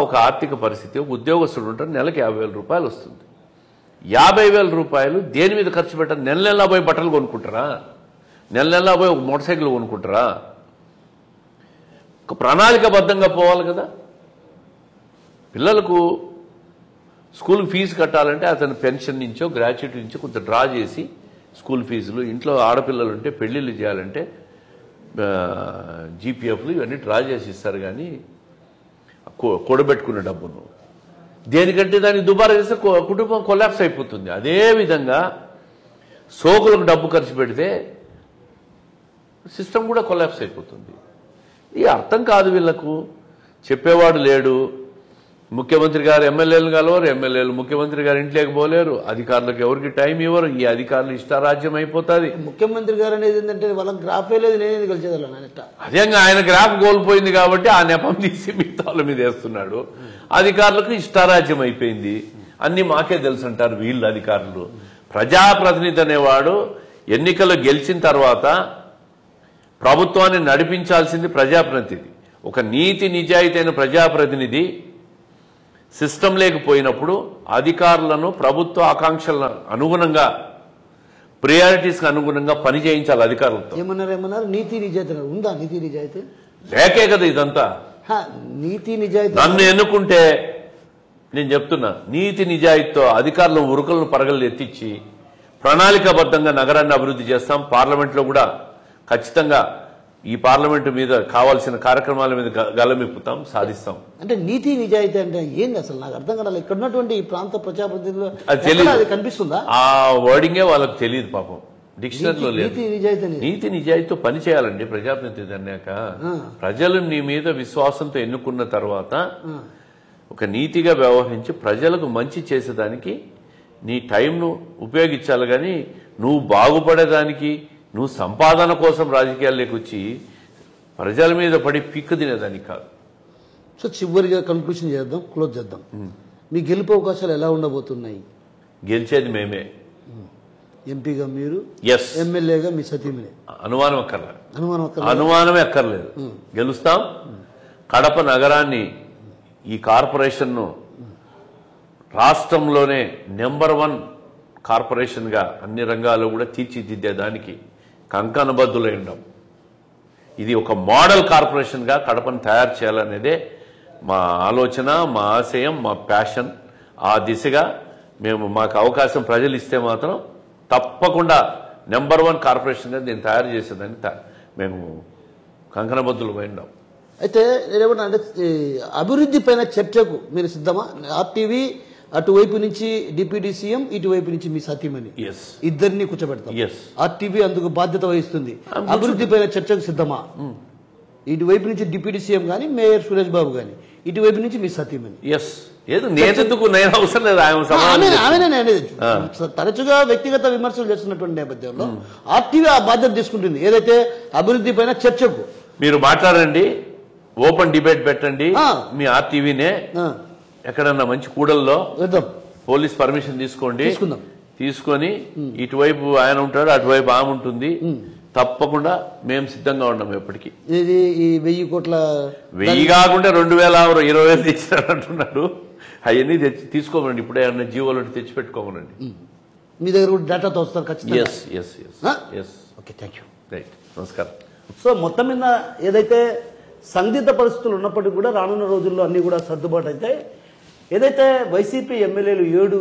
ఒక ఆర్థిక పరిస్థితి, ఒక ఉద్యోగస్తుడు ఉంటారు, నెలకు ₹50,000 వస్తుంది. ₹50,000 దేని మీద ఖర్చు పెట్టారు? నెల పోయి బట్టలు కొనుక్కుంటారా? నెల పోయి ఒక మోటార్ సైకిల్ కొనుక్కుంటారా? ఒక ప్రణాళికబద్ధంగా పోవాలి కదా. పిల్లలకు స్కూల్ ఫీజు కట్టాలంటే అతని పెన్షన్ నుంచో గ్రాట్యుటీ నుంచో కొంత డ్రా చేసి స్కూల్ ఫీజులు, ఇంట్లో ఆడపిల్లలు ఉంటే పెళ్లిళ్ళు చేయాలంటే జీపీఎఫ్లు ఇవన్నీ డ్రా చేసి ఇస్తారు. కానీ కూడబెట్టుకున్న డబ్బును దేనికంటే దాన్ని దుబారా చేస్తే కుటుంబం కొలాప్స్ అయిపోతుంది. అదేవిధంగా సోకులకు డబ్బు ఖర్చు పెడితే సిస్టమ్ కూడా కొలాప్స్ అయిపోతుంది. ఇది అర్థం కాదు వీళ్లకు, చెప్పేవాడు లేడు. ముఖ్యమంత్రి గారు ఎమ్మెల్యేలు కలవరు, ఎమ్మెల్యేలు ముఖ్యమంత్రి గారు ఇంట్లోకి పోలేరు, అధికారులకు ఎవరికి టైం ఇవ్వరు. ఈ అధికారులు ఇష్టారాజ్యం అయిపోతుంది. ముఖ్యమంత్రి గారు అనేది ఏంటంటే వాళ్ళకి గ్రాఫే లేదు, నేనేది కలిసేదాన్ని. అదే ఆయన గ్రాఫ్ కోల్పోయింది కాబట్టి ఆ నెపం తీసి మిగతాల మీద వేస్తున్నాడు. అధికారులకు ఇష్టారాజ్యం అయిపోయింది, అన్ని మాకే తెలుసు అంటారు వీళ్ళు అధికారులు. ప్రజాప్రతినిధి అనేవాడు ఎన్నికల్లో గెలిచిన తర్వాత ప్రభుత్వాన్ని నడిపించాల్సింది ప్రజాప్రతినిధి. ఒక నీతి నిజాయితీ అయిన ప్రజాప్రతినిధి సిస్టమ్ లేకపోయినప్పుడు అధికారులను ప్రభుత్వ ఆకాంక్షల అనుగుణంగా, ప్రియారిటీస్కి అనుగుణంగా పని చేయించాలి అధికారులతో. ఏమన్నారు నీతి నిజాయితీ ఉందా? నీతి నిజాయితీ లేకే కదా ఇదంతా. నీతి నిజాయితీ నన్ను ఎన్నుకుంటే నేను చెప్తున్నా, నీతి నిజాయితీతో అధికారుల ఉరుకలను పరగలు ఎత్తించి ప్రణాళికాబద్ధంగా నగరాన్ని అభివృద్ధి చేస్తాం. పార్లమెంట్లో కూడా ఖచ్చితంగా ఈ పార్లమెంటు మీద కావాల్సిన కార్యక్రమాల మీద గలమిప్పుతాం, సాధిస్తాం. అంటే నీతి నిజాయితీ అంటే ఏంది అసలు నాకు అర్థం కాదు. ఇక్కడ ఉన్నటువంటి ఈ ప్రాంత ప్రజాప్రతినిధులు అది కనిపిస్తుందా? ఆ వర్డింగే వాళ్ళకి తెలియదు పాపం, డిక్షనరీలో లేదు. నీతి నిజాయితీతో పని చేయాలండి ప్రజాప్రతినిధి అన్నాక. ప్రజలు నీ మీద విశ్వాసంతో ఎన్నుకున్న తర్వాత ఒక నీతిగా వ్యవహరించి ప్రజలకు మంచి చేసేదానికి నీ టైంను ఉపయోగించాలి. కానీ నువ్వు బాగుపడేదానికి, నువ్వు సంపాదన కోసం రాజకీయాల్లోకి వచ్చి ప్రజల మీద పడి పిక్కు తినేదానికి కాదు. సో చివరిగా కన్క్లూషన్ చేద్దాం, క్లోజ్ చేద్దాం. మీ గెలుపు అవకాశాలు ఎలా ఉండబోతున్నాయి? గెలిచేది మేమే. ఎంపీగా మీరు, ఎమ్మెల్యేగా మీ సతీమణి. అనుమానమే అక్కర్లేదు. గెలుస్తాం. కడప నగరాన్ని, ఈ కార్పొరేషన్ను రాష్ట్రంలోనే నెంబర్ 1 కార్పొరేషన్గా అన్ని రంగాల్లో కూడా తీర్చిదిద్దేదానికి కంకణబద్దులై ఉండం. ఇది ఒక మోడల్ కార్పొరేషన్గా కడపను తయారు చేయాలనేదే మా ఆలోచన, మా ఆశయం, మా ప్యాషన్. ఆ దిశగా మాకు అవకాశం ప్రజలు ఇస్తే మాత్రం తప్పకుండా నెంబర్ 1 కార్పొరేషన్గా దీన్ని తయారు చేసేదాన్ని మేము కంకణబద్దులై ఉండం. అయితే నేనేమన్నా అంటే అభివృద్ధి పైన చర్చకు మీరు సిద్ధమా? ఆర్టీవీ అటువైపు నుంచి డిప్యూటీ సీఎం, ఇటువైపు నుంచి మీ సతీమణి, ఇద్దరిని కూర్చోబెడతాం. ఆర్టీవీ అందుకు బాధ్యత వహిస్తుంది. అభివృద్ధి పైన చర్చకు సిద్ధమా? ఇటువైపు నుంచి డిప్యూటీ సీఎం గానీ, మేయర్ సురేష్ బాబు గానీ, ఇటువైపు నుంచి మీ సతీమణి. తరచుగా వ్యక్తిగత విమర్శలు చేస్తున్నటువంటి నేపథ్యంలో ఆర్టీవీ ఆ బాధ్యత తీసుకుంటుంది. ఏదైతే అభివృద్ధి పైన చర్చకు మీరు మాట్లాడండి, ఓపెన్ డిబేట్ పెట్టండి. మీ ఆర్టీవీనే ఎక్కడన్నా మంచి కూడల్లో పోలీస్ పర్మిషన్ తీసుకోండి, తీసుకొని ఇటువైపు ఆయన ఉంటాడు, అటువైపు ఆమె ఉంటుంది. తప్పకుండా మేము సిద్ధంగా ఉన్నాం ఎప్పటికీ. ఈ 1000 కోట్ల 1000 కాకుండా 2020 తెచ్చినారంటున్నాడు. అవన్నీ తీసుకోమనండి, ఇప్పుడే ఏమన్నా జీవోలు తెచ్చి పెట్టుకోమనండి. మీ దగ్గర కూడా డేటాతో వస్తారు ఖచ్చితంగా. Yes yes yes yes. Okay, thank you. Right, నమస్కారం. సో మొత్తం మీద ఏదైతే సందిగ్ధ పరిస్థితులు ఉన్నప్పటికీ కూడా రానున్న రోజుల్లో అన్నీ కూడా సర్దుబాటు అయితే ఏదైతే వైసీపీ ఎమ్మెల్యేలు 7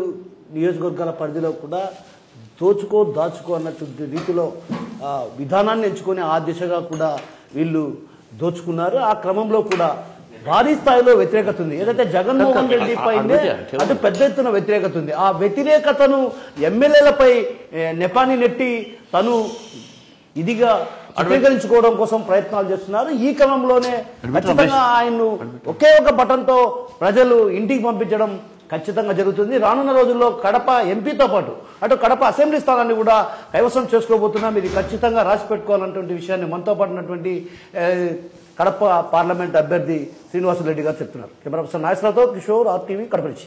నియోజకవర్గాల పరిధిలో కూడా దాచుకో అన్నటువంటి రీతిలో విధానాన్ని ఎంచుకొని ఆ దిశగా కూడా వీళ్ళు దోచుకున్నారు. ఆ క్రమంలో కూడా భారీ స్థాయిలో వ్యతిరేకత ఉంది. ఏదైతే జగన్మోహన్ రెడ్డి పైనే అటు పెద్ద ఎత్తున వ్యతిరేకత ఉంది. ఆ వ్యతిరేకతను ఎమ్మెల్యేలపై నెపాన్ని నెట్టి తను ఇదిగా చిత్రీకరించుకోవడం కోసం ప్రయత్నాలు చేస్తున్నారు. ఈ క్రమంలోనే ఖచ్చితంగా ఆయన్ను ఒకే ఒక బటన్తో ప్రజలు ఇంటికి పంపించడం ఖచ్చితంగా జరుగుతుంది. రానున్న రోజుల్లో కడప ఎంపీతో పాటు అటు కడప అసెంబ్లీ స్థానాన్ని కూడా కైవసం చేసుకోబోతున్నాం. ఇది ఖచ్చితంగా రాసి పెట్టుకోవాలన్నటువంటి విషయాన్ని మనతో పాటు ఉన్నటువంటి కడప పార్లమెంట్ అభ్యర్థి శ్రీనివాసరెడ్డి గారు చెప్తున్నారు. కెమెరా పర్సన్ నాగేశ్వరరావుతో కిషోర్, RTV, కడప నుంచి.